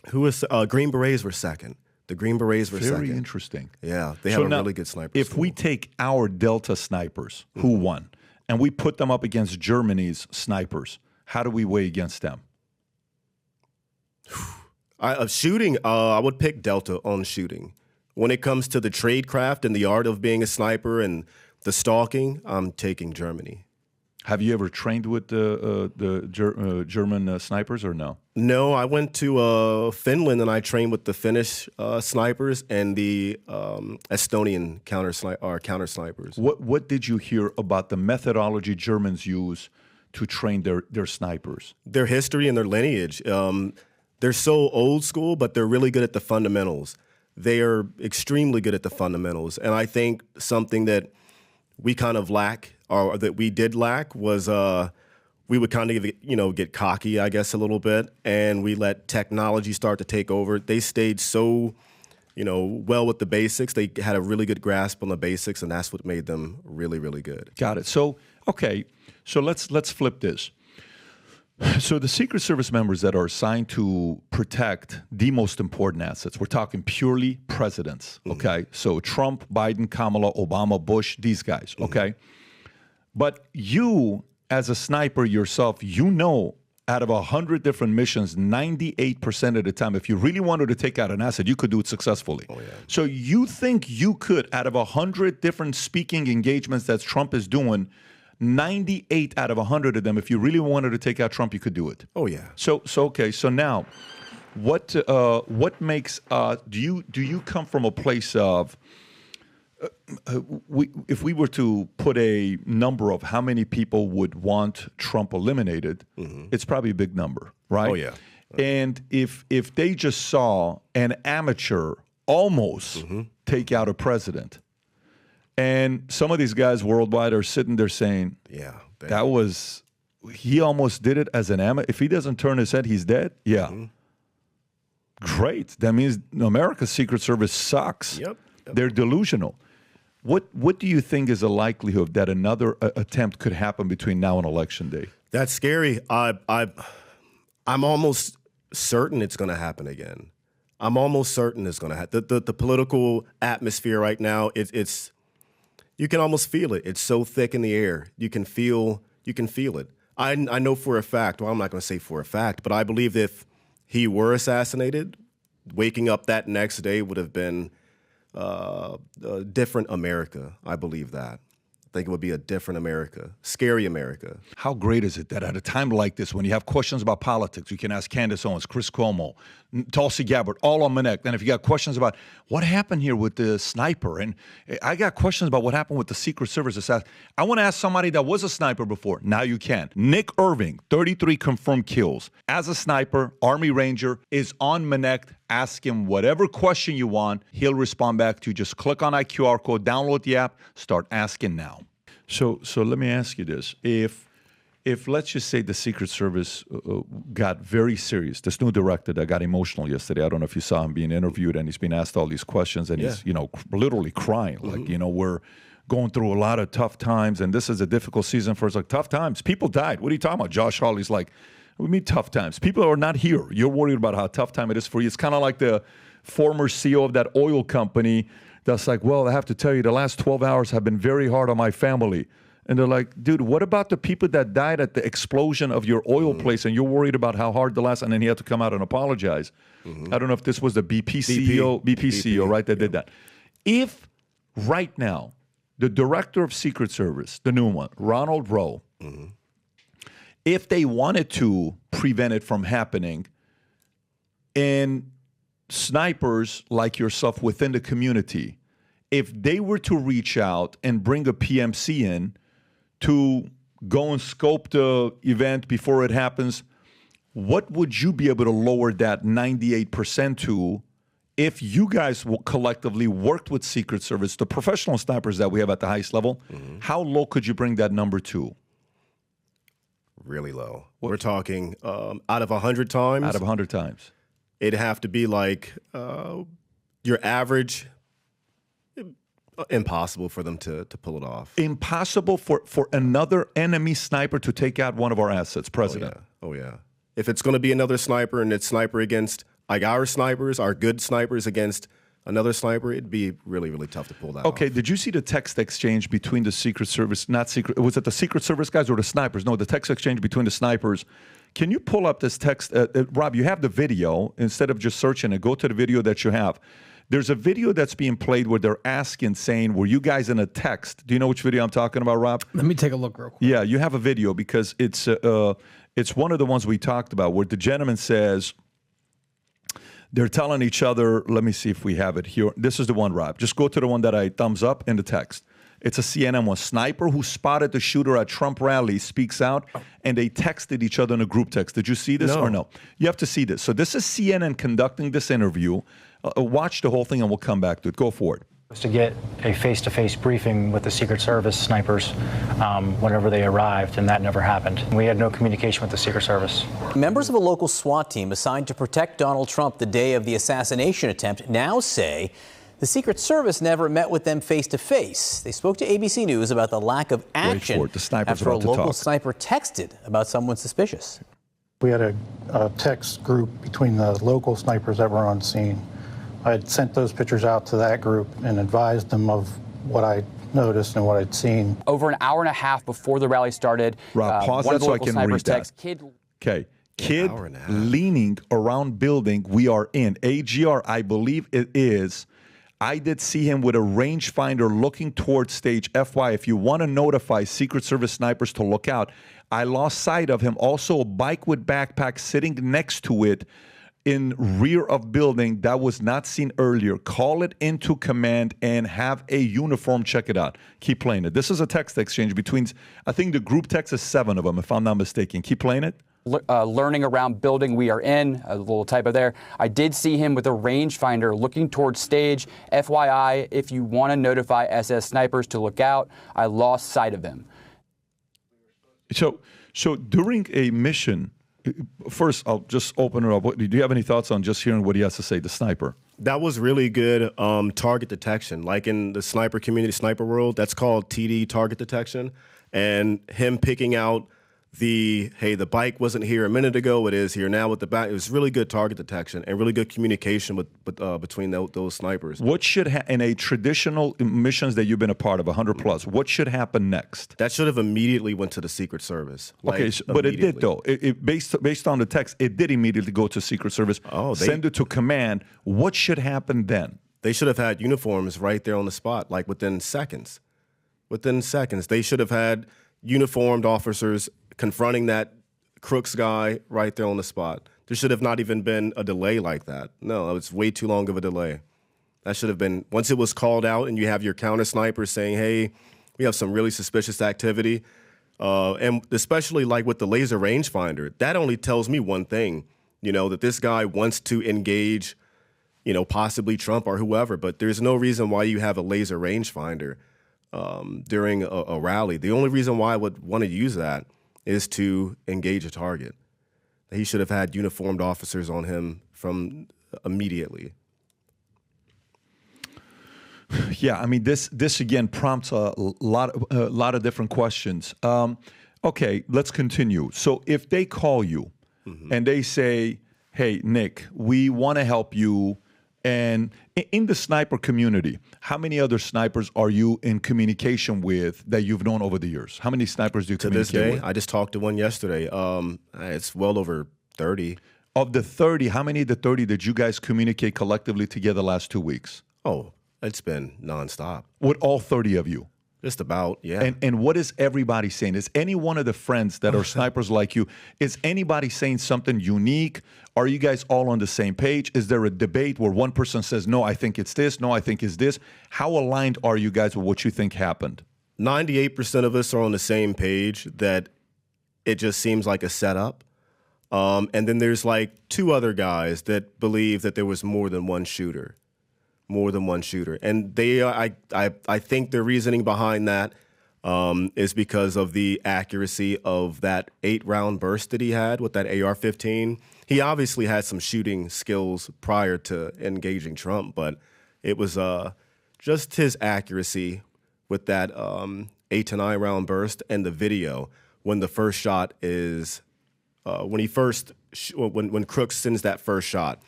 Who was Green Berets were second. The Green Berets were second. Very interesting. Yeah, they have a really good sniper If school. we take our Delta snipers, who won, and we put them up against Germany's snipers, how do we weigh against them? Shooting, I would pick Delta on shooting. When it comes to the tradecraft and the art of being a sniper and the stalking, I'm taking Germany. Have you ever trained with the German snipers or no? No, I went to Finland and I trained with the Finnish snipers and the Estonian counter snipers. What did you hear about the methodology Germans use to train their snipers? Their history and their lineage. They're so old school, but they're really good at the fundamentals. They are extremely good at the fundamentals. And I think something that we kind of lack, or that we did lack, was we would kind of get cocky, I guess, a little bit, and we let technology start to take over. They stayed so well with the basics. They had a really good grasp on the basics, and that's what made them really, really good. Got it. So let's flip this. So the Secret Service members that are assigned to protect the most important assets, we're talking purely presidents, okay? So Trump, Biden, Kamala, Obama, Bush, these guys, okay? But you, as a sniper yourself, out of 100 different missions, 98% of the time, if you really wanted to take out an asset, you could do it successfully. Oh, yeah. So you think you could, out of 100 different speaking engagements that Trump is doing, 98 out of 100 of them, if you really wanted to take out Trump, you could do it. Oh yeah. So okay. So now, what makes do you come from a place of if we were to put a number of how many people would want Trump eliminated, it's probably a big number, right? Oh yeah. And if they just saw an amateur almost take out a president. And some of these guys worldwide are sitting there saying, "Yeah, he almost did it as an amateur. If he doesn't turn his head, he's dead." Yeah, great. That means America's Secret Service sucks. Yep. They're delusional. What do you think is the likelihood that another attempt could happen between now and Election Day? That's scary. I'm almost certain it's going to happen again. I'm almost certain it's going to happen. The political atmosphere right now, it's. You can almost feel it. It's so thick in the air. You can feel it. I know for a fact, well, I'm not going to say for a fact, but I believe if he were assassinated, waking up that next day would have been a different America. I believe that. I think it would be a different America, scary America. How great is it that at a time like this, when you have questions about politics, you can ask Candace Owens, Chris Cuomo, Tulsi Gabbard, all on my neck. Then if you got questions about what happened here with the sniper, and I got questions about what happened with the Secret Service assassin. I want to ask somebody that was a sniper before. Now you can. Nick Irving, 33 confirmed kills. As a sniper, Army Ranger, is on Manect. Ask him whatever question you want. He'll respond back to you. Just click on that QR code, download the app, start asking now. So let me ask you this. If let's just say the Secret Service got very serious, this new director that got emotional yesterday, I don't know if you saw him being interviewed and he's being asked all these questions and he's, literally crying. Like, we're going through a lot of tough times and this is a difficult season for us. Like, tough times. People died. What are you talking about? Josh Hawley's like, we mean tough times. People are not here. You're worried about how tough time it is for you. It's kind of like the former CEO of that oil company that's like, well, I have to tell you, the last 12 hours have been very hard on my family. And they're like, dude, what about the people that died at the explosion of your oil place and you're worried about how hard the last, and then he had to come out and apologize. I don't know if this was the BP CEO, right, that did that. If right now, the director of Secret Service, the new one, Ronald Rowe, if they wanted to prevent it from happening, and snipers like yourself within the community, if they were to reach out and bring a PMC in to go and scope the event before it happens, what would you be able to lower that 98% to if you guys collectively worked with Secret Service, the professional snipers that we have at the highest level? How low could you bring that number to? Really low. We're talking out of 100 times? Out of 100 times. It'd have to be like your average, impossible for them to pull it off. Impossible for another enemy sniper to take out one of our assets, President. Oh, yeah. If it's going to be another sniper and it's sniper against like our snipers, our good snipers against another sniper, it'd be really, really tough to pull that Okay, off. did you see the text exchange between the Secret Service, was it the Secret Service guys or the snipers? No, the text exchange between the snipers. Can you pull up this text? Rob, you have the video. Instead of just searching it, go to the video that you have. There's a video that's being played where they're asking, saying, were you guys in a text? Do you know which video I'm talking about, Rob? Let me take a look real quick. Yeah, you have a video because it's one of the ones we talked about where the gentleman says, they're telling each other, let me see if we have it here. This is the one, Rob. Just go to the one that I thumbs up in the text. It's a CNN one. Sniper who spotted the shooter at Trump rally speaks out, and they texted each other in a group text. Did you see this or no? You have to see this. So this is CNN conducting this interview. Watch the whole thing, and we'll come back to it. Go for it. To get a face-to-face briefing with the Secret Service snipers whenever they arrived, and that never happened. We had no communication with the Secret Service. Members of a local SWAT team assigned to protect Donald Trump the day of the assassination attempt now say the Secret Service never met with them face-to-face. They spoke to ABC News about the lack of action after a local sniper texted about someone suspicious. We had a text group between the local snipers that were on scene. I had sent those pictures out to that group and advised them of what I noticed and what I'd seen. Over an hour and a half before the rally started, Rob, pause that so I can read that. Okay. Kid leaning around building we are in. AGR, I believe it is. I did see him with a rangefinder looking towards stage. FY, if you want to notify Secret Service snipers to look out. I lost sight of him. Also, a bike with backpack sitting next to it in rear of building that was not seen earlier. Call it into command and have a uniform check it out. Keep playing it. This is a text exchange between, I think the group text is 7 of them, if I'm not mistaken. Keep playing it. Learning around building we are in, a little typo there. I did see him with a rangefinder looking towards stage. FYI, if you want to notify SS snipers to look out, I lost sight of him. So during a mission, first, I'll just open it up. Do you have any thoughts on just hearing what he has to say, the sniper? That was really good target detection. Like in the sniper community, sniper world, that's called TD, target detection. And him picking out the bike wasn't here a minute ago, it is here now with the back. It was really good target detection and really good communication between those snipers. What should in a traditional missions that you've been a part of, 100 plus, what should happen next? That should have immediately went to the Secret Service. Okay, but it did though. Based on the text, it did immediately go to Secret Service. Send it to command. What should happen then? They should have had uniforms right there on the spot, like within seconds. Within seconds, they should have had uniformed officers confronting that Crooks guy right there on the spot. There should have not even been a delay like that. No, it was way too long of a delay. That should have been, once it was called out and you have your counter sniper saying, hey, we have some really suspicious activity, and especially like with the laser rangefinder, that only tells me one thing, that this guy wants to engage, possibly Trump or whoever, but there's no reason why you have a laser rangefinder during a rally. The only reason why I would want to use that is to engage a target. He should have had uniformed officers on him from immediately. Yeah, I mean, this again prompts a lot of different questions. Okay, let's continue. So if they call you and they say, hey, Nick, we want to help you, and in the sniper community, how many other snipers are you in communication with that you've known over the years? How many snipers do you communicate with? To this day, I just talked to one yesterday. It's well over 30. Of the 30, how many of the 30 did you guys communicate collectively together the last 2 weeks? Oh, it's been nonstop. With all 30 of you? Just about, yeah. And what is everybody saying? Is any one of the friends that are snipers like you, is anybody saying something unique? Are you guys all on the same page? Is there a debate where one person says, no, I think it's this, no, I think it's this? How aligned are you guys with what you think happened? 98% of us are on the same page that it just seems like a setup. And then there's like 2 other guys that believe that there was more than one shooter. And I think the reasoning behind that is because of the accuracy of that 8-round burst that he had with that AR-15. He obviously had some shooting skills prior to engaging Trump, but it was just his accuracy with that 8 to 9 round burst and the video when the first shot is when Crooks sends that first shot.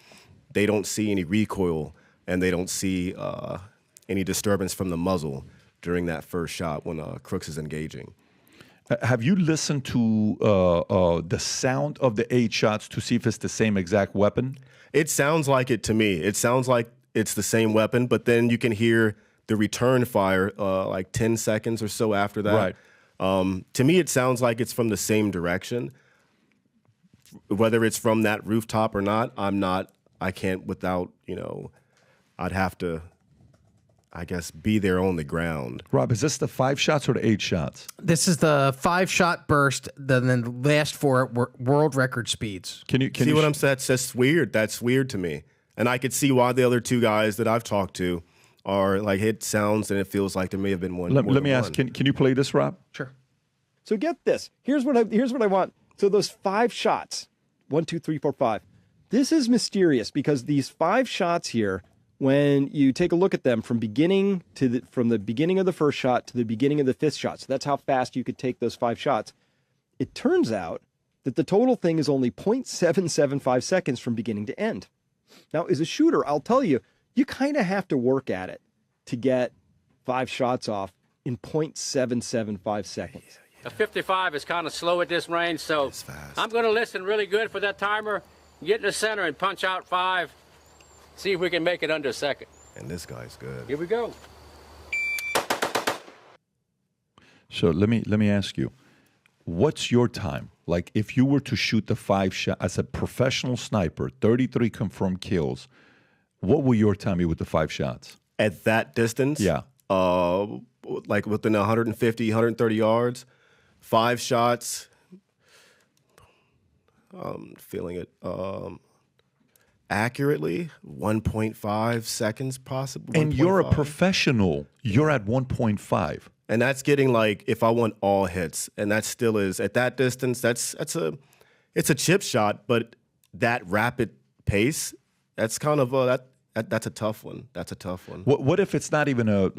they don't see any recoil and they don't see any disturbance from the muzzle during that first shot when Crooks is engaging. Have you listened to the sound of the 8 shots to see if it's the same exact weapon? It sounds like it to me. It sounds like it's the same weapon, but then you can hear the return fire like 10 seconds or so after that. Right. To me, it sounds like it's from the same direction. Whether it's from that rooftop or not, I can't without, I'd have to, I guess, be there on the ground. Rob, is this the 5 shots or the 8 shots? This is the 5-shot burst. Then the last 4 were world record speeds. Can you see what I'm saying? That's weird. That's weird to me. And I could see why the other 2 guys that I've talked to are like, it sounds and it feels like there may have been one. Let me ask, can you play this, Rob? Sure. So get this. Here's what I want. So those 5 shots, 1, 2, 3, 4, 5. This is mysterious because these 5 shots here, when you take a look at them from the beginning of the first shot to the beginning of the 5th shot, so that's how fast you could take those 5 shots. It turns out that the total thing is only 0.775 seconds from beginning to end. Now, as a shooter, I'll tell you, you kind of have to work at it to get 5 shots off in 0.775 seconds. A 55 is kind of slow at this range, so I'm going to listen really good for that timer, get in the center and punch out 5, see if we can make it under a second. And this guy's good. Here we go. So let me ask you, what's your time? Like if you were to shoot the 5 shot as a professional sniper, 33 confirmed kills, what will your time be with the 5 shots? At that distance? Yeah. Like within 150, 130 yards, 5 shots. Feeling it accurately, 1.5 seconds possibly. And you're a professional. You're at 1.5. And that's getting like if I want all hits, and that still is at that distance. It's a chip shot, but that rapid pace, that's kind of that's a tough one. That's a tough one. What if it's not even a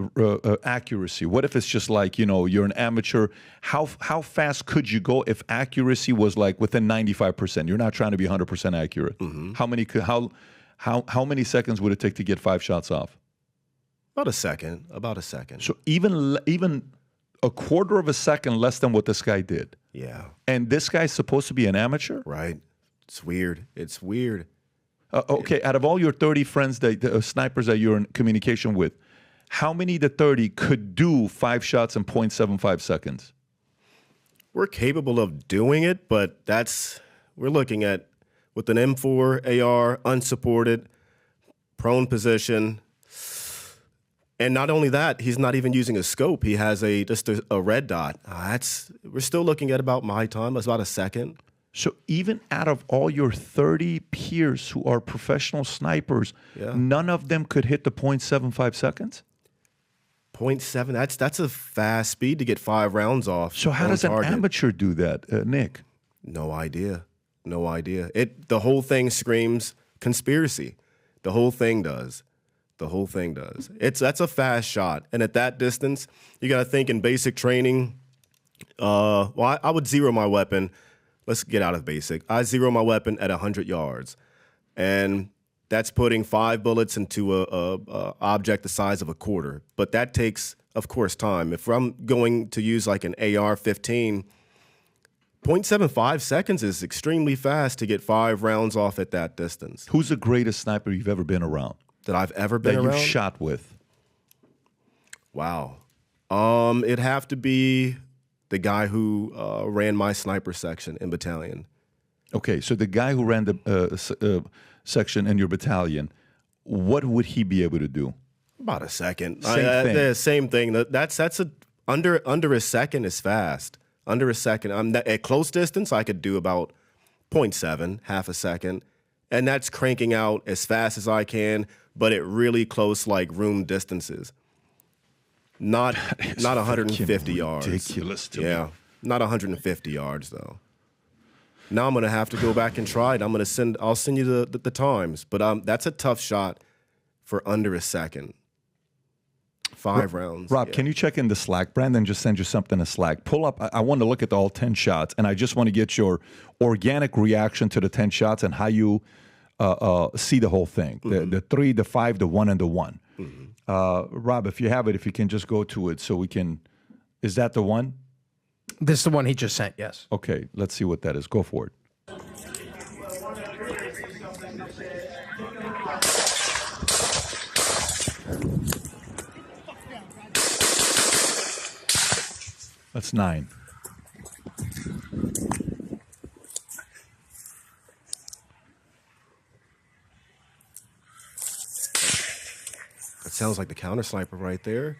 accuracy? What if it's just like you're an amateur? How fast could you go if accuracy was like within 95%? You're not trying to be 100% accurate. Mm-hmm. How many seconds would it take to get 5 shots off? About a second. So even a quarter of a second less than what this guy did. Yeah. And this guy's supposed to be an amateur? Right. It's weird. Okay, out of all your 30 friends, the snipers that you're in communication with, how many of the 30 could do 5 shots in 0.75 seconds? We're capable of doing it, but we're looking at with an M4 AR, unsupported, prone position. And not only that, he's not even using a scope. He has just a red dot. We're still looking at about my time. That's about a second. So even out of all your 30 peers who are professional snipers, none of them could hit the 0.75 seconds? 0.7, that's a fast speed to get 5 rounds off. So how does an amateur do that, Nick? No idea. The whole thing screams conspiracy. The whole thing does. That's a fast shot. And at that distance, you got to think in basic training, I would zero my weapon. Let's get out of basic. I zero my weapon at 100 yards. And that's putting 5 bullets into a object the size of a quarter. But that takes, of course, time. If I'm going to use like an AR-15, 0.75 seconds is extremely fast to get 5 rounds off at that distance. Who's the greatest sniper you've ever been around? That I've ever been around? That you've shot with? Wow. It'd have to be the guy who ran my sniper section in battalion. Okay, so the guy who ran the section in your battalion, what would he be able to do? About a second. Same thing. That's under a second is fast. Under a second. At close distance, I could do about 0.7, half a second. And that's cranking out as fast as I can, but at really close, like room distances. Not 150 yards. Ridiculous to me. Yeah, not 150 yards though. Now I'm gonna have to go back and try it. I'll send you the times, but that's a tough shot for under a second. 5 rounds. Rob, can you check in the Slack? Brandon just sent you something in Slack. Pull up. I want to look at all 10 shots, and I just want to get your organic reaction to the 10 shots and how you see the whole thing. The 3, the 5, the 1, and the 1. Rob, if you have it, if you can just go to it so we can. Is that the one? This is the one he just sent, yes. Okay, let's see what that is. Go for it. That's 9. That sounds like the counter sniper right there.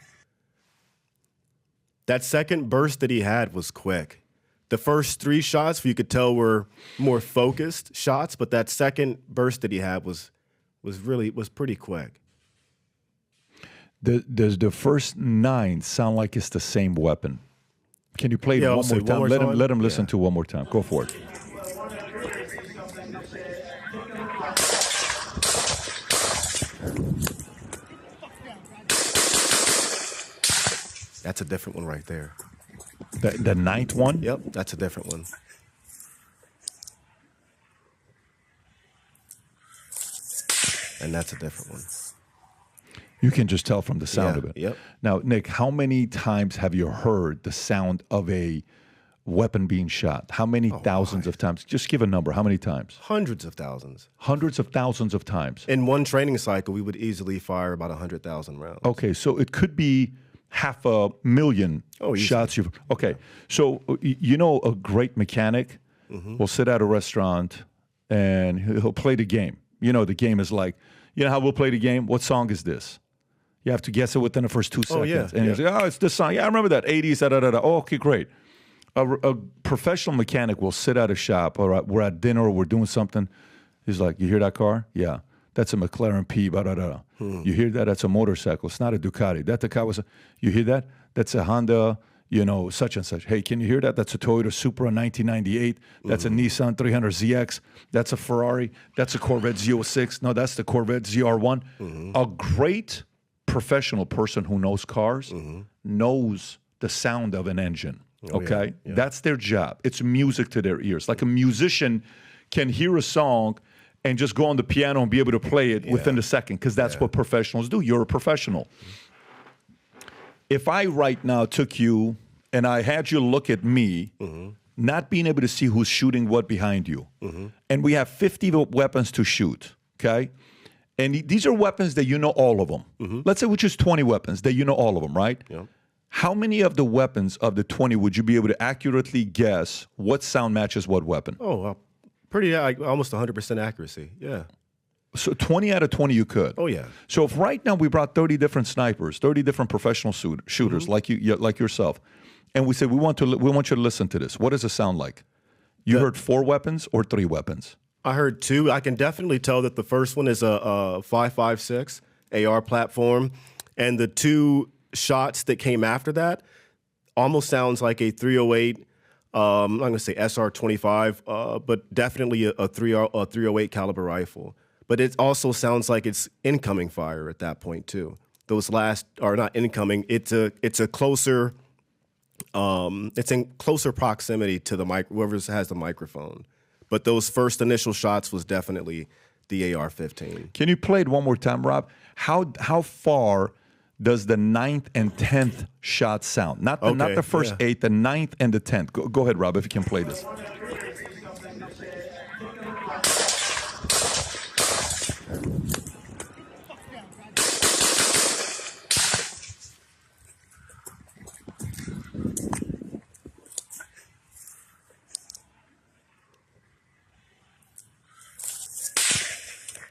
That second burst that he had was quick. The first 3 shots, you could tell, were more focused shots, but that second burst that he had was pretty quick. Does the first 9 sound like it's the same weapon? Can you play it one more time? Let him listen to one more time. Go for it. That's a different one right there. The 9th one? Yep, that's a different one. And that's a different one. You can just tell from the sound of it. Yep. Now, Nick, how many times have you heard the sound of a weapon being shot? How many thousands of times? Just give a number. How many times? Hundreds of thousands. Hundreds of thousands of times. In one training cycle, we would easily fire about 100,000 rounds. Okay, so it could be 500,000 shots. Okay, so you know a great mechanic will sit at a restaurant and he'll play the game. You know, the game is like, you know how we'll play the game? What song is this? You have to guess it within the first 2 seconds. Yeah, and he's like, it's this song. Yeah, I remember that. 80s, da-da-da-da. Oh, okay, great. A professional mechanic will sit at a shop, or we're at dinner, or we're doing something. He's like, you hear that car? Yeah. That's a McLaren P, da-da-da. You hear that? That's a motorcycle. It's not a Ducati. That the car was you hear that? That's a Honda, you know, such and such. Hey, can you hear that? That's a Toyota Supra 1998. That's a Nissan 300ZX. That's a Ferrari. That's a Corvette Z06. No, that's the Corvette ZR1. A great professional person who knows cars knows the sound of an engine. Okay? That's their job. It's music to their ears. Like a musician can hear a song and just go on the piano and be able to play it within a second, because that's what professionals do. You're a professional. If I right now took you and I had you look at me, not being able to see who's shooting what behind you, and we have 50 weapons to shoot, okay? And these are weapons that you know all of them. Let's say we choose 20 weapons that you know all of them, right? How many of the weapons of the 20 would you be able to accurately guess what sound matches what weapon? Oh, pretty almost 100% accuracy, yeah. So 20 out of 20 you could. Oh, yeah. So if right now we brought 30 different snipers, 30 different professional shooters like yourself, and we said we want you to listen to this, what does it sound like? You heard 4 weapons or 3 weapons? I heard 2. I can definitely tell that the first one is a 5.56 AR platform, and the 2 shots that came after that almost sounds like a 308. I'm not going to say SR-25, but definitely a 308 caliber rifle. But it also sounds like it's incoming fire at that point too. Those last are not incoming. It's a closer. It's in closer proximity to the whoever has the microphone. But those first initial shots was definitely the AR-15. Can you play it one more time, Rob? How far does the 9th and 10th shot sound? Not the first 8, the 9th and the 10th. Go ahead, Rob, if you can play this.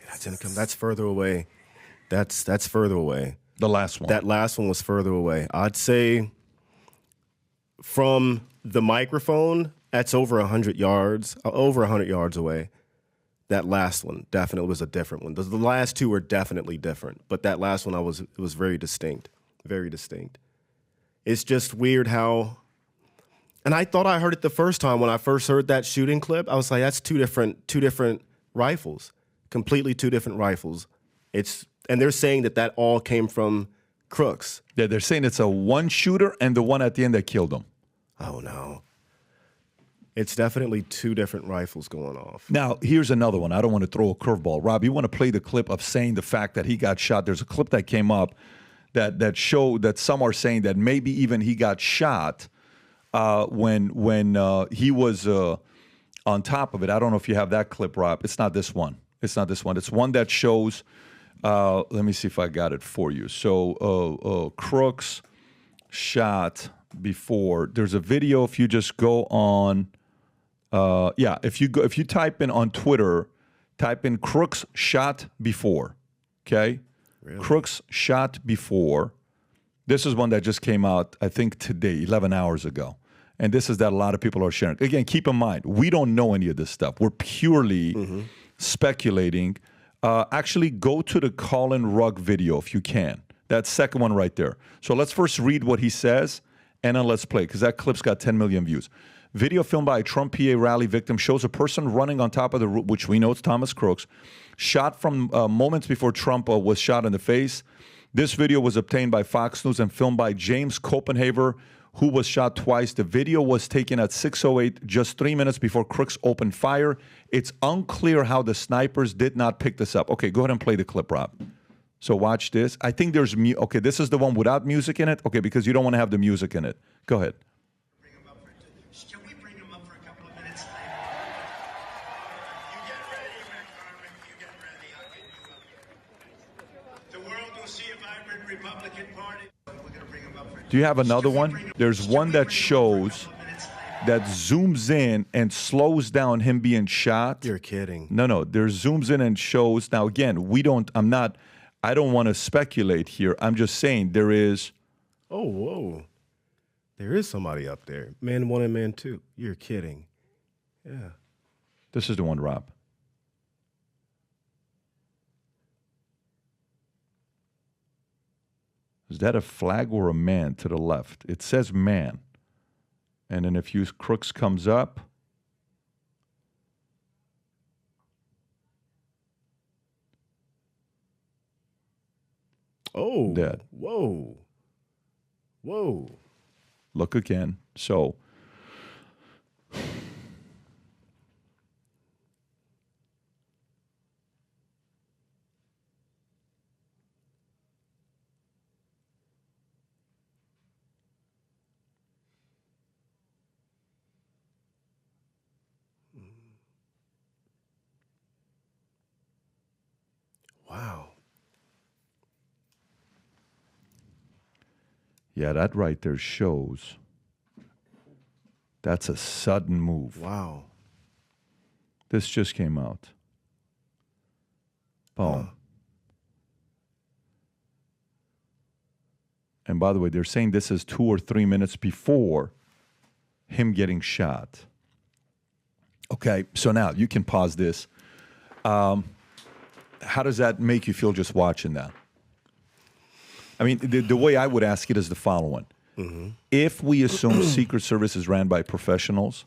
That's income. That's further away. That's further away. The last one. That last one was further away. I'd say from the microphone, that's over 100 yards, away. That last one definitely was a different one. The last 2 were definitely different, but that last one it was very distinct, very distinct. It's just weird how, and I thought I heard it the first time when I first heard that shooting clip. I was like, that's two different rifles, completely 2 different rifles. And they're saying that all came from Crooks. Yeah, they're saying it's a 1 shooter and the one at the end that killed him. Oh, no. It's definitely two different rifles going off. Now, here's another one. I don't want to throw a curveball. Rob, you want to play the clip of saying the fact that he got shot? There's a clip that came up that showed that some are saying that maybe even he got shot when he was on top of it. I don't know if you have that clip, Rob. It's not this one. It's not this one. It's one that shows. Let me see if I got it for you. So Crooks shot before. There's a video. If you just go on. If you type in on Twitter, type in Crooks shot before, okay? Really? Crooks shot before. This is one that just came out, I think today, 11 hours ago. And this is that a lot of people are sharing. Again, keep in mind, we don't know any of this stuff. We're purely speculating. Actually, go to the Colin Rugg video if you can. That second one right there. So let's first read what he says, and then let's play, because that clip's got 10 million views. Video filmed by a Trump PA rally victim shows a person running on top of the roof, which we know it's Thomas Crooks, shot from moments before Trump was shot in the face. This video was obtained by Fox News and filmed by James Copenhaver, who was shot twice. The video was taken at 6:08, just 3 minutes before Crooks opened fire. It's unclear how the snipers did not pick this up. Okay, go ahead and play the clip, Rob. So watch this. I think there's okay, this is the one without music in it. Okay, because you don't want to have the music in it. Go ahead. Do you have another one? There's one that shows, that zooms in and slows down him being shot. You're kidding. No. There's zooms in and shows. Now, again, I don't want to speculate here. I'm just saying there is. Oh, whoa. There is somebody up there. Man 1 and man 2. You're kidding. Yeah. This is the one, Rob. Is that a flag or a man to the left? It says man. And then if Crooks comes up. Oh. Dead. Whoa. Look again. So. Wow. Yeah, that right there shows that's a sudden move. Wow. This just came out. Boom. And by the way, they're saying this is 2 or 3 minutes before him getting shot. Okay, so now you can pause this. How does that make you feel just watching that? I mean, the way I would ask it is the following. If we assume Secret Service is ran by professionals,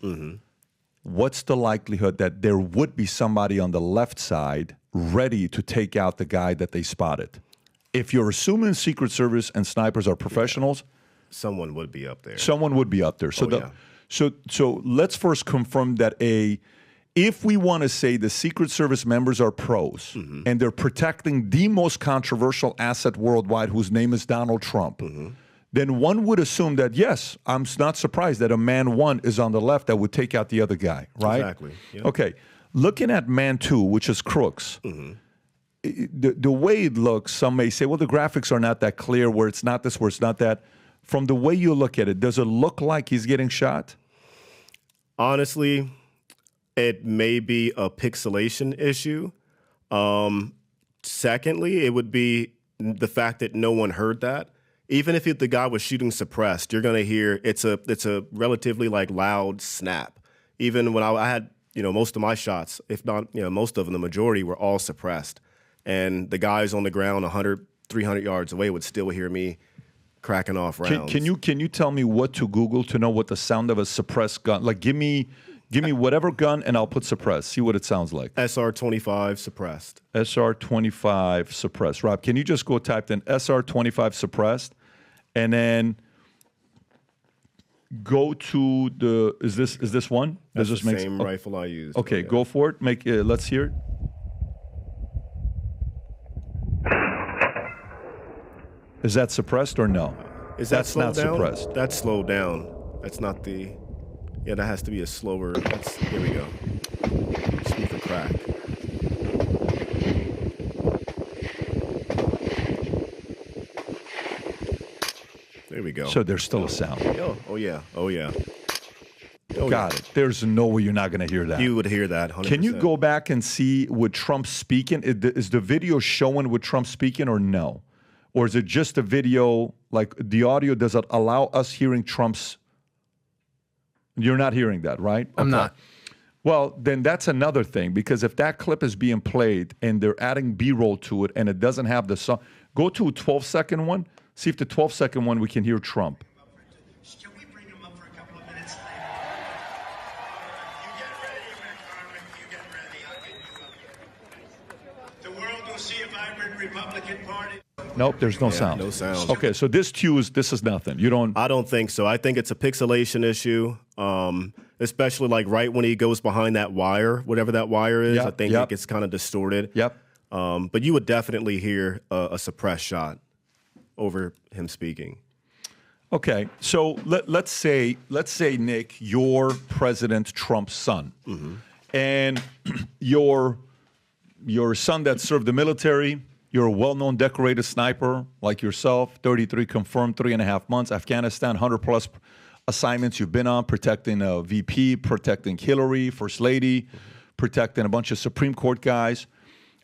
what's the likelihood that there would be somebody on the left side ready to take out the guy that they spotted? If you're assuming Secret Service and snipers are professionals, someone would be up there. Someone would be up there. So so let's first confirm that if we want to say the Secret Service members are pros and they're protecting the most controversial asset worldwide, whose name is Donald Trump, then one would assume that, yes, I'm not surprised that a man 1 is on the left that would take out the other guy, right? Exactly. Yep. Okay. Looking at man 2, which is Crooks, the way it looks, some may say, well, the graphics are not that clear, where it's not this, where it's not that. From the way you look at it, does it look like he's getting shot? Honestly, it may be a pixelation issue. Secondly, it would be the fact that no one heard that. Even if the guy was shooting suppressed, you're going to hear it's a relatively loud snap. Even when I had most of my shots, if not most of them, the majority were all suppressed, and the guys on the ground 100, 300 yards away would still hear me cracking off rounds. Can you tell me what to Google to know what the sound of a suppressed gun? Like, give me whatever gun and I'll put suppressed. See what it sounds like. SR-25 suppressed. SR-25 suppressed. Rob, can you just go type in SR-25 suppressed and then go to the, is this one? That's Does this the make same rifle I used. Okay, Yeah. go for it. Let's hear it. Is that suppressed or no? That's not slowed down? suppressed. That's slowed down. That's not the. Yeah, that has to be a slower. Here we go. Smooth the crack. There we go. So there's still a sound. Oh yeah. Oh yeah. Got it. There's no way you're not going to hear that. You would hear that. 100%. Can you go back and see with Trump speaking? Is the video showing with Trump speaking or no? Or is it just a video, like the audio, does it allow us hearing Trump's? You're not hearing that, right? I'm not. Well, then that's another thing, because if that clip is being played and they're adding B-roll to it and it doesn't have the song, go to a 12-second one. See if the 12-second one we can hear Trump. Can we bring him up for a couple of minutes? You get ready, McCormick. You get ready. I'll get you up here. The world will see a vibrant Republican Party. Nope, there's no sound. No sound. Okay, so this is nothing. You don't. I don't think so. I think it's a pixelation issue, especially like right when he goes behind that wire, whatever that wire is. I think it gets kind of distorted. Yep. But you would definitely hear a suppressed shot over him speaking. Okay, so let's say Nick, you're President Trump's son, and your son that served the military. You're a well-known decorated sniper like yourself, 33 confirmed, 3.5 months, Afghanistan, 100+ assignments you've been on, protecting a VP, protecting Hillary, First Lady, protecting a bunch of Supreme Court guys.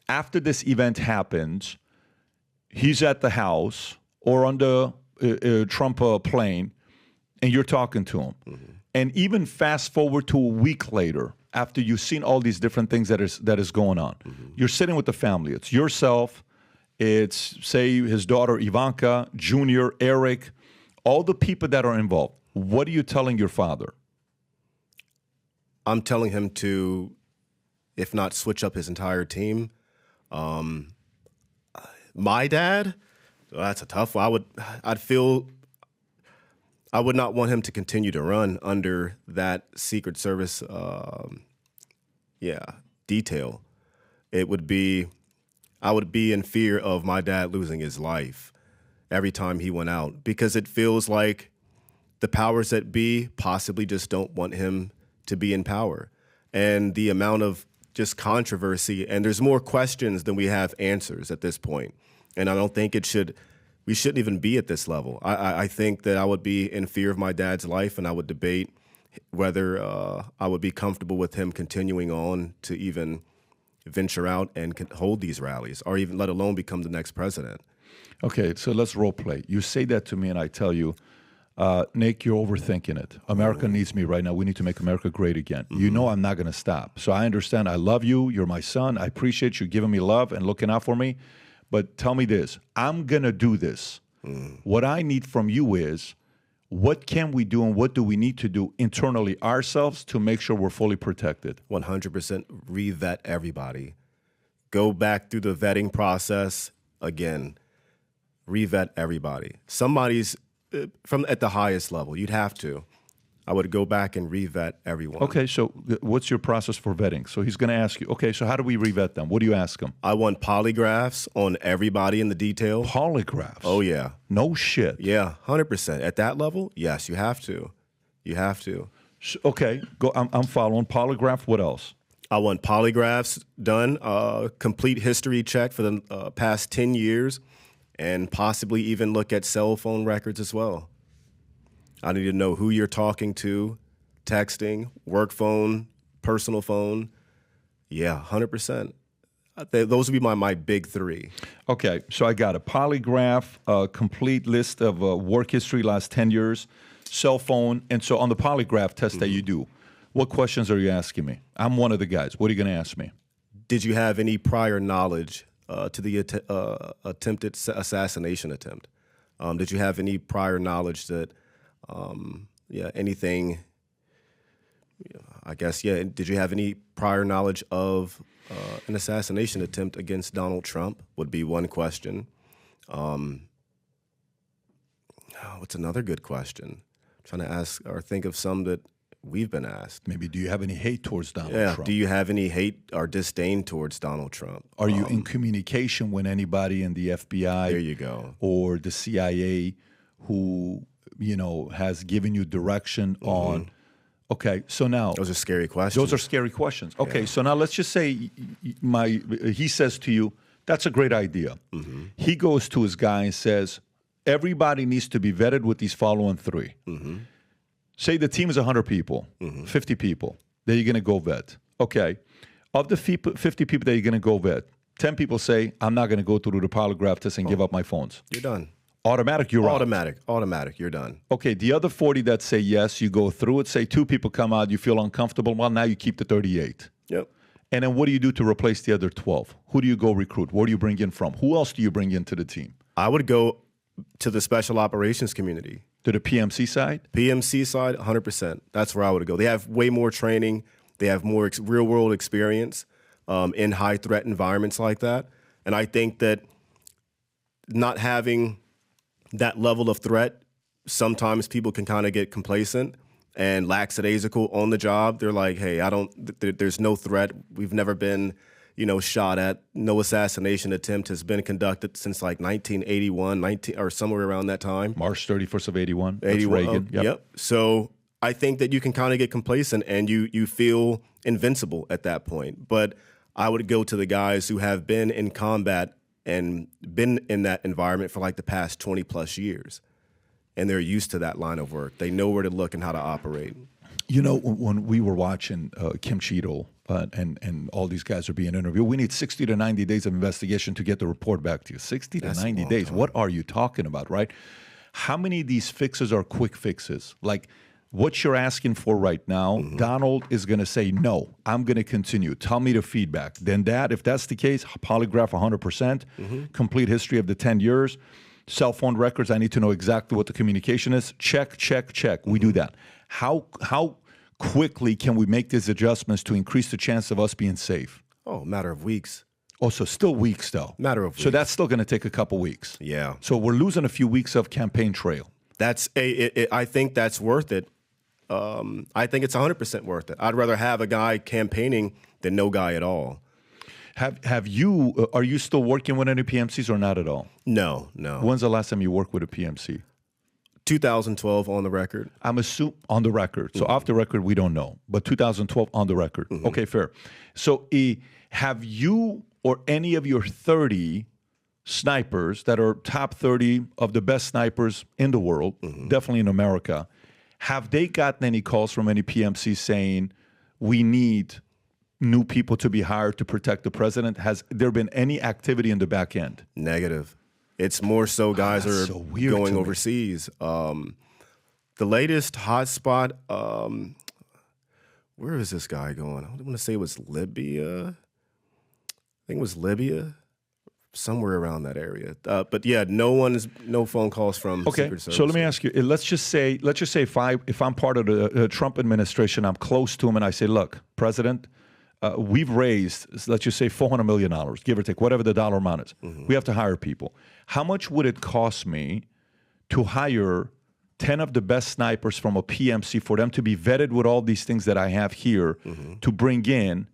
After this event happens, he's at the house or on the Trump plane, and you're talking to him. And even fast forward to a week later, after you've seen all these different things that is going on, you're sitting with the family. It's yourself. It's, say, his daughter Ivanka, Junior, Eric, all the people that are involved. What are you telling your father? I'm telling him to, if not switch up his entire team. My dad, that's a tough one. I would not want him to continue to run under that Secret Service, detail. I would be in fear of my dad losing his life every time he went out, because it feels like the powers that be possibly just don't want him to be in power. And the amount of just controversy, and there's more questions than we have answers at this point. And I don't think we shouldn't even be at this level. I think that I would be in fear of my dad's life, and I would debate whether I would be comfortable with him continuing on to even venture out and hold these rallies, or even let alone become the next president. Okay, so let's role play. You say that to me, and I tell you, Nick, you're overthinking it. America needs me right now. We need to make America great again. You know I'm not going to stop. So I understand. I love you. You're my son. I appreciate you giving me love and looking out for me. But tell me this. I'm going to do this. What I need from you is, what can we do and what do we need to do internally ourselves to make sure we're fully protected? 100% re-vet everybody. Go back through the vetting process again. Re-vet everybody. Somebody's from at the highest level. You'd have to. I would go back and re-vet everyone. Okay, so what's your process for vetting? So he's going to ask you, okay, so how do we re-vet them? What do you ask them? I want polygraphs on everybody in the detail. Polygraphs? Oh, yeah. No shit. Yeah, 100%. At that level, yes, you have to. You have to. Okay, go. I'm following. Polygraph, what else? I want polygraphs done, complete history check for the past 10 years, and possibly even look at cell phone records as well. I need to know who you're talking to, texting, work phone, personal phone. Yeah, 100%. Those would be my big three. Okay, so I got a polygraph, a complete list of work history last 10 years, cell phone. And so on the polygraph test that you do, what questions are you asking me? I'm one of the guys. What are you going to ask me? Did you have any prior knowledge to the attempted assassination attempt? Did you have any prior knowledge that... anything, I guess, yeah. Did you have any prior knowledge of an assassination attempt against Donald Trump would be one question. What's another good question? Trying to ask or think of some that we've been asked. Maybe, do you have any hate towards Donald Trump? Do you have any hate or disdain towards Donald Trump? Are you in communication with anybody in the FBI? There you go. Or the CIA who, has given you direction on... Okay, so now... Those are scary questions. Those are scary questions. Okay, so now let's just say he says to you, that's a great idea. He goes to his guy and says, everybody needs to be vetted with these following 3. Say the team is 100 people, 50 people that you're going to go vet. Okay, of the 50 people that you're going to go vet, 10 people say, I'm not going to go through the polygraph test and give up my phones. You're done. Automatic, you're out. Automatic, you're done. Okay, the other 40 that say yes, you go through it. Say 2 people come out, you feel uncomfortable. Well, now you keep the 38. Yep. And then what do you do to replace the other 12? Who do you go recruit? Where do you bring in from? Who else do you bring into the team? I would go to the special operations community. To the PMC side? PMC side, 100%. That's where I would go. They have way more training. They have more real-world experience in high-threat environments like that. And I think that not having that level of threat, sometimes people can kind of get complacent and lackadaisical on the job. They're like, hey, there's no threat. We've never been, shot at. No assassination attempt has been conducted since like 1981, or somewhere around that time. March 31st of 81. 81. That's Reagan. Yep. So I think that you can kind of get complacent and you feel invincible at that point. But I would go to the guys who have been in combat and been in that environment for like the past 20 plus years. And they're used to that line of work. They know where to look and how to operate. When we were watching Kim Cheadle and all these guys are being interviewed, we need 60 to 90 days of investigation to get the report back to you. 60 to 90 days. What are you talking about, right? How many of these fixes are quick fixes? Like what you're asking for right now, Donald is going to say, no, I'm going to continue. Tell me the feedback. Then if that's the case, polygraph 100%, complete history of the 10 years, cell phone records, I need to know exactly what the communication is. Check, check, check. We do that. How quickly can we make these adjustments to increase the chance of us being safe? Oh, a matter of weeks. Oh, so still weeks, though. Matter of weeks. So that's still going to take a couple weeks. Yeah. So we're losing a few weeks of campaign trail. I think that's worth it. I think it's 100% worth it. I'd rather have a guy campaigning than no guy at all. Are you still working with any PMCs or not at all? No. When's the last time you worked with a PMC? 2012 on the record. I'm assuming on the record. So off the record, we don't know. But 2012 on the record. Okay, fair. So have you or any of your 30 snipers that are top 30 of the best snipers in the world, definitely in America, have they gotten any calls from any PMC saying we need new people to be hired to protect the president? Has there been any activity in the back end? Negative. It's more so guys are going overseas. The latest hotspot, where is this guy going? I want to say it was Libya. I think it was Libya, somewhere around that area. But yeah, no phone calls from Secret Service. So let me ask you. Let's just say if I'm part of the Trump administration, I'm close to him, and I say, look, President, we've raised, let's just say $400 million, give or take, whatever the dollar amount is. We have to hire people. How much would it cost me to hire 10 of the best snipers from a PMC for them to be vetted with all these things that I have here to bring in,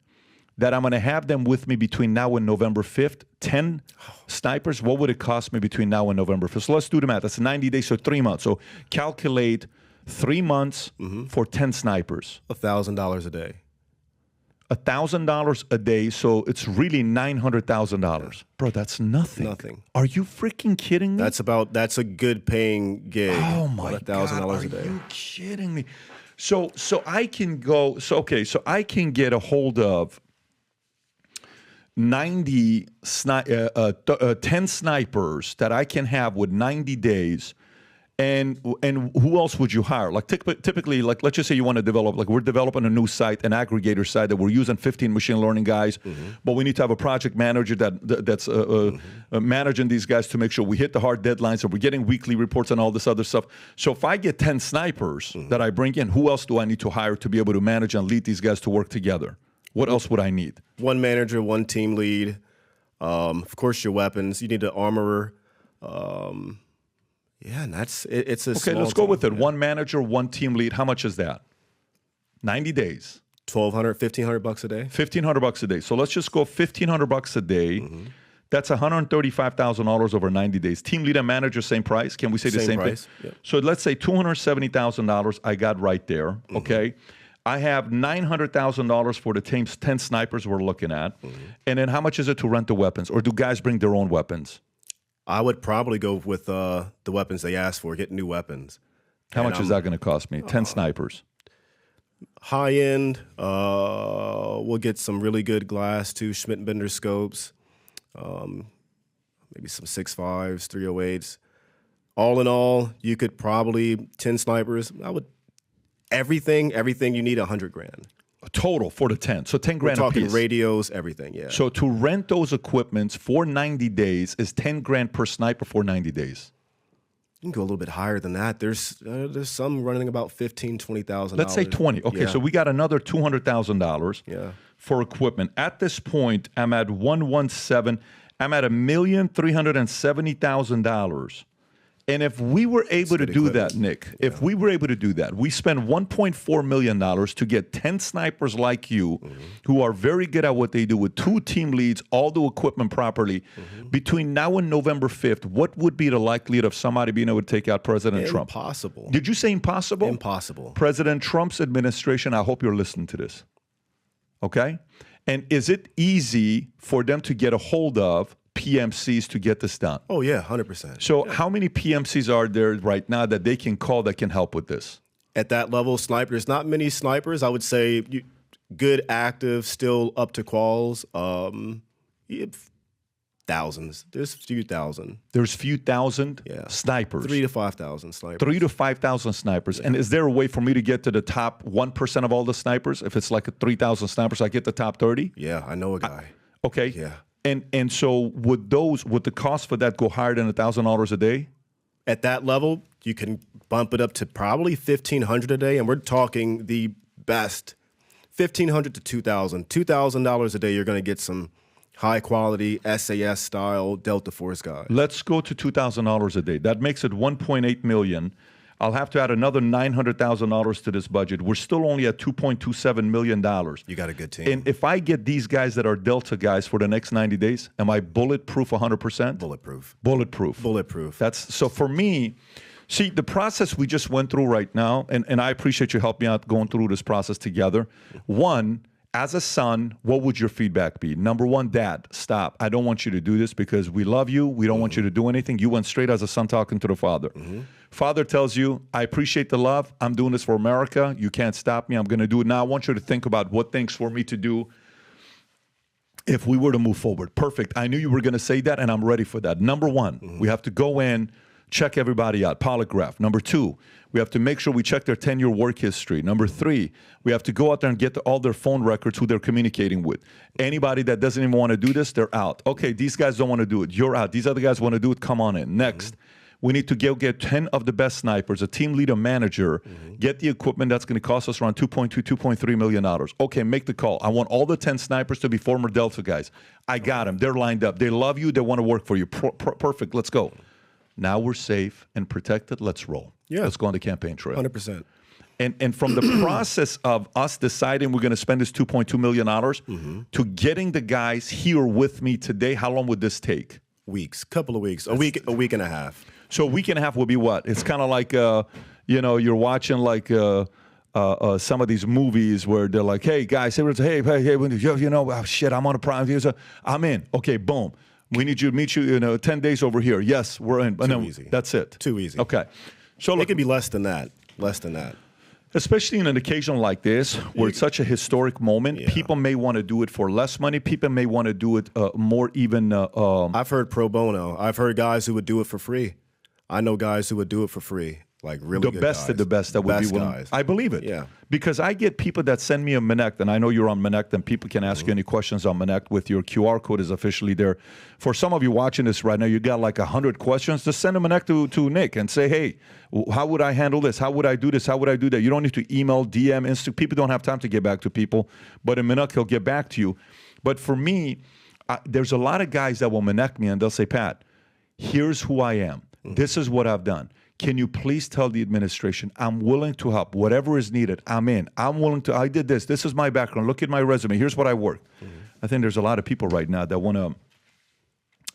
that I'm going to have them with me between now and November 5th? 10 snipers, what would it cost me between now and November 5th? So let's do the math. That's 90 days, so 3 months. So calculate 3 months for 10 snipers. $1,000 a day. $1,000 a day, so it's really $900,000. Bro, that's nothing. Nothing. Are you freaking kidding me? That's a good paying gig. Oh my God, $1,000 a day. Are you kidding me? So I can go. So I can get a hold of 10 snipers that I can have with 90 days. And who else would you hire? Like typically, like let's just say you want to develop, like we're developing a new site, an aggregator site that we're using 15 machine learning guys, but we need to have a project manager that's managing these guys to make sure we hit the hard deadlines and we're getting weekly reports and all this other stuff. So if I get 10 snipers that I bring in, who else do I need to hire to be able to manage and lead these guys to work together? What else would I need? One manager, one team lead. Of course, your weapons. You need an armorer. Yeah, and it's a Okay, small let's go team, with it. yeah. One manager, one team lead. How much is that? 90 days. $1,200, $1,500 a day. $1,500 a day. So let's just go $1,500 a day. Mm-hmm. That's $135,000 over 90 days. Team lead and manager, same price. Can we say the Same same price, thing? yeah. So let's say $270,000 I got right there. Mm-hmm. Okay. I have $900,000 for the 10 snipers we're looking at. Mm-hmm. And then how much is it to rent the weapons? Or do guys bring their own weapons? I would probably go with the weapons they asked for, get new weapons. How much is that going to cost me? 10 snipers. High end, we'll get some really good glass too, Schmidt-Bender scopes, maybe some 6.5s, 308s. All in all, you could probably 10 snipers. Everything you need $100,000 Total for the 10. So 10 grand We're a talking piece. radios, everything. Yeah. So to rent those equipments for 90 days is 10 grand per sniper for 90 days. You can go a little bit higher than that. There's some running about $15,000, $20,000. Let's say 20. Okay, Yeah. so we got another $200,000 Yeah. for equipment. At this point, I'm at 117. I'm at $1,370,000. And if we were able to do that, Nick, if we were able to do that, we spend $1.4 million to get 10 snipers like you who are very good at what they do with 2 team leads, all the equipment properly. Between now and November 5th, what would be the likelihood of somebody being able to take out President Trump? Impossible. Did you say impossible? Impossible. President Trump's administration, I hope you're listening to this. Okay? And is it easy for them to get a hold of PMCs to get this done? Oh, yeah, 100%. So how many PMCs are there right now that they can call that can help with this? At that level, snipers, not many snipers. I would say good, active, still up to quals. Thousands. There's a few thousand. There's few thousand snipers. 3,000 to 5,000 snipers. 3,000 to 5,000 snipers. Yeah. And is there a way for me to get to the top 1% of all the snipers? If it's like 3,000 snipers, I get the top 30? Yeah, I know a guy. Okay. Yeah. And so would the cost for that go higher than $1,000 a day? At that level, you can bump it up to probably $1,500 a day, and we're talking the best, $1,500 to $2,000. $2,000 a day, you're going to get some high quality SAS style Delta Force guys. Let's go to $2,000 a day. That makes it $1.8 million. I'll have to add another $900,000 to this budget. We're still only at $2.27 million. You got a good team. And if I get these guys that are Delta guys for the next 90 days, am I bulletproof 100%? Bulletproof. Bulletproof. Bulletproof. That's so for me. See, the process we just went through right now, and I appreciate you helping me out going through this process together. One, as a son, what would your feedback be? Number one, Dad, stop. I don't want you to do this because we love you. We don't want you to do anything. You went straight as a son talking to the father. Father tells you, I appreciate the love. I'm doing this for America. You can't stop me. I'm going to do it now. I want you to think about what things for me to do if we were to move forward. Perfect. I knew you were going to say that, and I'm ready for that. Number one, we have to go in, check everybody out, polygraph. Number two, we have to make sure we check their 10-year work history. Number three, we have to go out there and get all their phone records, who they're communicating with. Anybody that doesn't even want to do this, they're out. Okay, these guys don't want to do it. You're out. These other guys want to do it. Come on in. Next, we need to get 10 of the best snipers, a team leader, manager, get the equipment that's going to cost us around $2.2, $2.3 million. Okay, make the call. I want all the 10 snipers to be former Delta guys. I got them. They're lined up. They love you. They want to work for you. Perfect. Let's go. Now we're safe and protected. Let's roll. Yeah. Let's go on the campaign trail. 100%. And from the process of us deciding we're going to spend this $2.2 million to getting the guys here with me today, how long would this take? Weeks, couple of weeks, a week and a half. So a week and a half would be what? It's kind of like, you're watching like some of these movies where they're like, hey, guys, hey, oh, shit, I'm on a prime. I'm in. Okay, boom. We need you to meet you 10 days over here. Yes, we're in. Too easy. That's it. Too easy. Okay. So look, it could be less than that. Less than that. Especially in an occasion like this, where it's such a historic moment, people may want to do it for less money. People may want to do it more even. I've heard pro bono. I've heard guys who would do it for free. I know guys who would do it for free. Like really the good best guys. of the best that would be willing. Guys. I believe it. Yeah. Because I get people that send me a Minect, and I know you're on Minect, and people can ask you any questions on Minect with your QR code is officially there. For some of you watching this right now, you got like 100 questions. Just send a Minect to Nick and say, hey, how would I handle this? How would I do this? How would I do that? You don't need to email, DM, Insta. People don't have time to get back to people. But in Minect, he'll get back to you. But for me, there's a lot of guys that will Minect me, and they'll say, Pat, here's who I am. This is what I've done. Can you please tell the administration, I'm willing to help. Whatever is needed, I'm in. I'm willing to, I did this. This is my background. Look at my resume. Here's what I worked. I think there's a lot of people right now that want to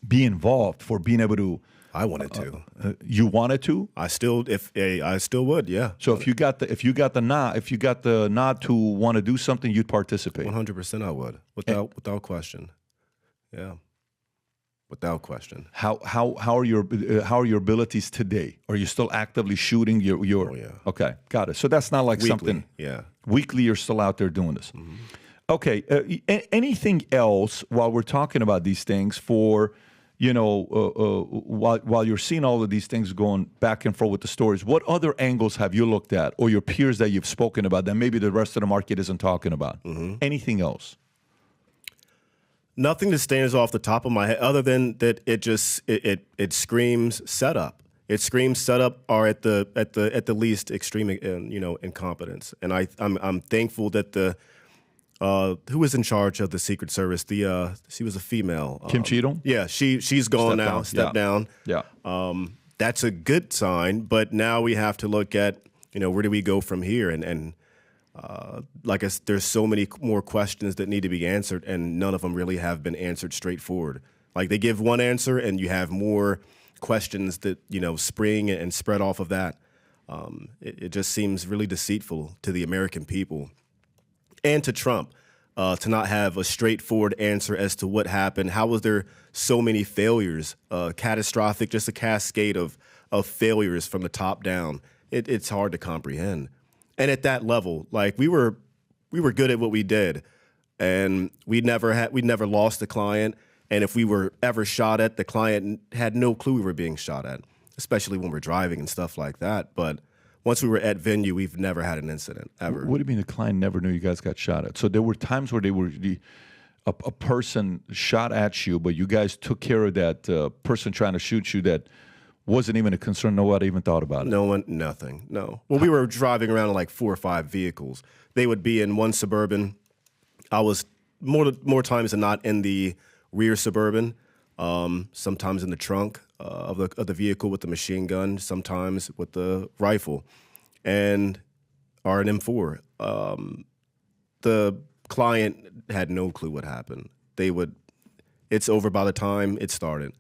be involved for being able to. I wanted to. You wanted to? I still would, yeah. So if you got the nod to want to do something, you'd participate. 100% I would, without question. Yeah. Without question. How are your abilities today? Are you still actively shooting your Oh, yeah. Okay, got it. So that's not like Weekly, something. yeah. Weekly, you're still out there doing this. Okay. Anything else while we're talking about these things for, while you're seeing all of these things going back and forth with the stories, what other angles have you looked at, or your peers that you've spoken about that maybe the rest of the market isn't talking about? Anything else? Nothing that stands off the top of my head, other than that it screams setup. It screams setup, or at the least extreme incompetence. And I'm thankful that who was in charge of the Secret Service? She was a female. Kim Cheadle? Yeah, she's gone now. Stepped down. Yeah. That's a good sign. But now we have to look at where do we go from here? And there's so many more questions that need to be answered, and none of them really have been answered straightforward. Like, they give one answer, and you have more questions that spring and spread off of that. It just seems really deceitful to the American people and to Trump to not have a straightforward answer as to what happened. How was there so many failures, catastrophic, just a cascade of failures from the top down? It's hard to comprehend. And at that level, like, we were good at what we did, and we never lost the client. And if we were ever shot at, the client had no clue we were being shot at, especially when we're driving and stuff like that. But once we were at venue, we've never had an incident ever. What do you mean the client never knew you guys got shot at? So there were times where a person shot at you, but you guys took care of that person trying to shoot you that wasn't even a concern. Nobody even thought about it. Nothing. No. Well, we were driving around in like 4 or 5 vehicles. They would be in one Suburban. I was more times than not in the rear Suburban. Sometimes in the trunk of the vehicle with the machine gun. Sometimes with the rifle, and or an M4. The client had no clue what happened. It's over by the time it started,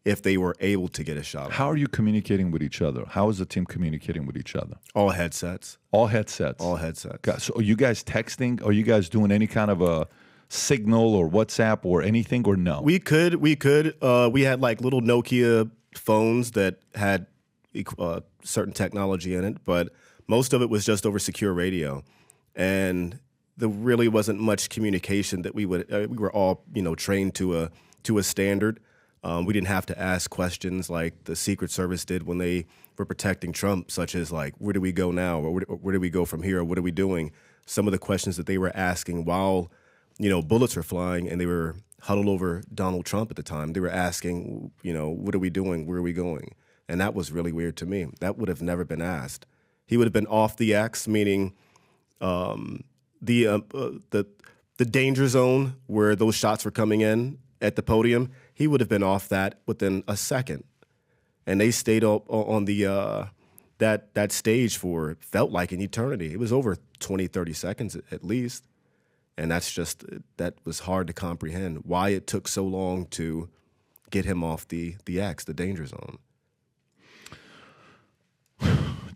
if they were able to get a shot. How are you communicating with each other? How is the team communicating with each other? All headsets. All headsets? All headsets. God, so are you guys texting? Are you guys doing any kind of a Signal or WhatsApp or anything, or no? We could. We had like little Nokia phones that had certain technology in it, but most of it was just over secure radio. And there really wasn't much communication that we were all, trained to a standard. We didn't have to ask questions like the Secret Service did when they were protecting Trump, such as like, where do we go now? Or where do we go from here? Or what are we doing? Some of the questions that they were asking while, bullets were flying and they were huddled over Donald Trump at the time. They were asking, what are we doing? Where are we going? And that was really weird to me. That would have never been asked. He would have been off the X, meaning the danger zone where those shots were coming in at the podium. He would have been off that within a second. And they stayed up on the that stage for, felt like an eternity. It was over 20, 30 seconds at least. And that was hard to comprehend, why it took so long to get him off the X, the danger zone.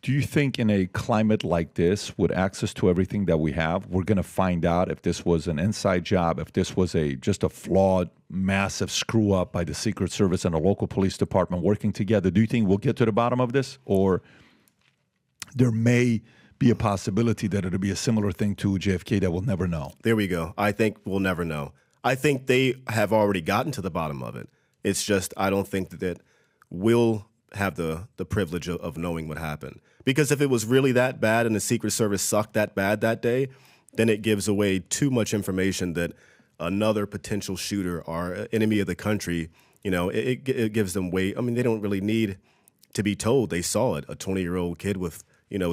Do you think in a climate like this, with access to everything that we have, we're going to find out if this was an inside job, if this was just a flawed, massive screw up by the Secret Service and a local police department working together? Do you think we'll get to the bottom of this? Or there may be a possibility that it'll be a similar thing to JFK that we'll never know? There we go. I think we'll never know. I think they have already gotten to the bottom of it. It's just I don't think that we'll have the privilege of knowing what happened. Because if it was really that bad and the Secret Service sucked that bad that day, then it gives away too much information that another potential shooter or enemy of the country, it gives them weight. I mean, they don't really need to be told. They saw it. A 20-year-old kid with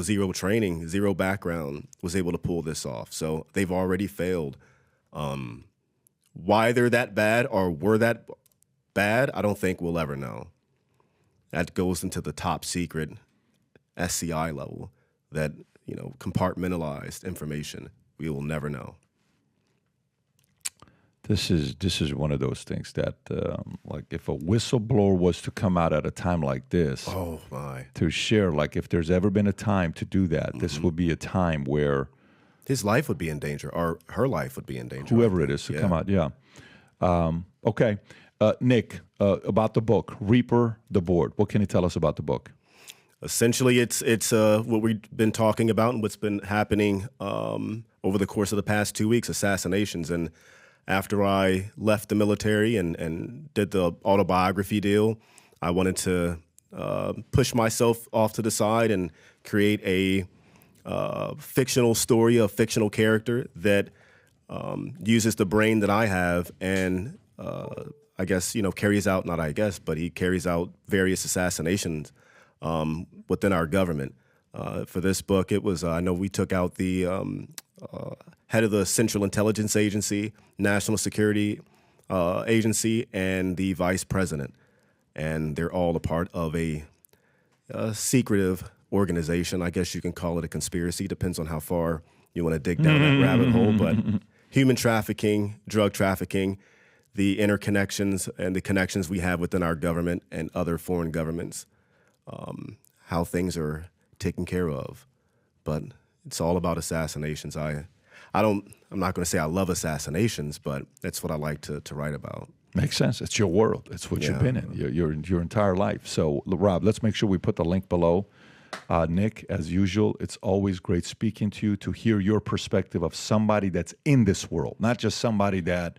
zero training, zero background, was able to pull this off. So they've already failed. Why they're that bad or were that bad, I don't think we'll ever know. that goes into the top secret SCI level, that, compartmentalized information we will never know. This is one of those things that, like, if a whistleblower was to come out at a time like this, oh my, to share, like, if there's ever been a time to do that, this would be a time where his life would be in danger, or her life would be in danger. Whoever it is to come out, yeah. Okay, Nick, about the book, Reaper the Board. What can you tell us about the book? Essentially, it's what we've been talking about and what's been happening over the course of the past 2 weeks, assassinations. And after I left the military and did the autobiography deal, I wanted to push myself off to the side and create a fictional story, a fictional character that uses the brain that I have and I guess, carries out, not I guess, but he carries out various assassinations within our government. For this book, it was, I know we took out the head of the Central Intelligence Agency, National Security Agency, and the vice president. And they're all a part of a secretive organization. I guess you can call it a conspiracy. Depends on how far you want to dig down that rabbit hole. But human trafficking, drug trafficking, the interconnections and the connections we have within our government and other foreign governments, how things are taken care of. But it's all about assassinations. I'm not going to say I love assassinations, but that's what I like to write about. Makes sense. It's your world. It's what you've been in your entire life. So, Rob, let's make sure we put the link below. Nick, as usual, it's always great speaking to you, to hear your perspective of somebody that's in this world, not just somebody that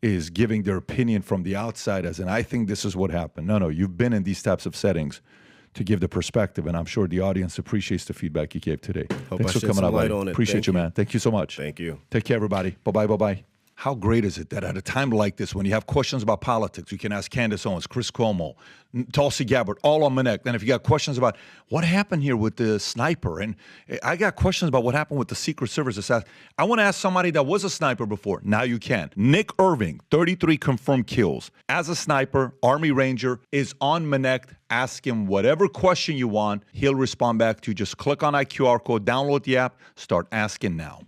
is giving their opinion from the outside as in, I think this is what happened. No, you've been in these types of settings to give the perspective, and I'm sure the audience appreciates the feedback you gave today. Thanks for coming out, buddy. Appreciate you, man. Thank you so much. Thank you. Take care, everybody. Bye-bye. How great is it that at a time like this, when you have questions about politics, you can ask Candace Owens, Chris Cuomo, Tulsi Gabbard, all on Minnect. And if you got questions about what happened here with the sniper, and I got questions about what happened with the Secret Service assassin, I want to ask somebody that was a sniper before. Now you can. Nick Irving, 33 confirmed kills. As a sniper, Army Ranger, is on Minnect. Ask him whatever question you want. He'll respond back to you. Just click on that QR code, download the app, start asking now.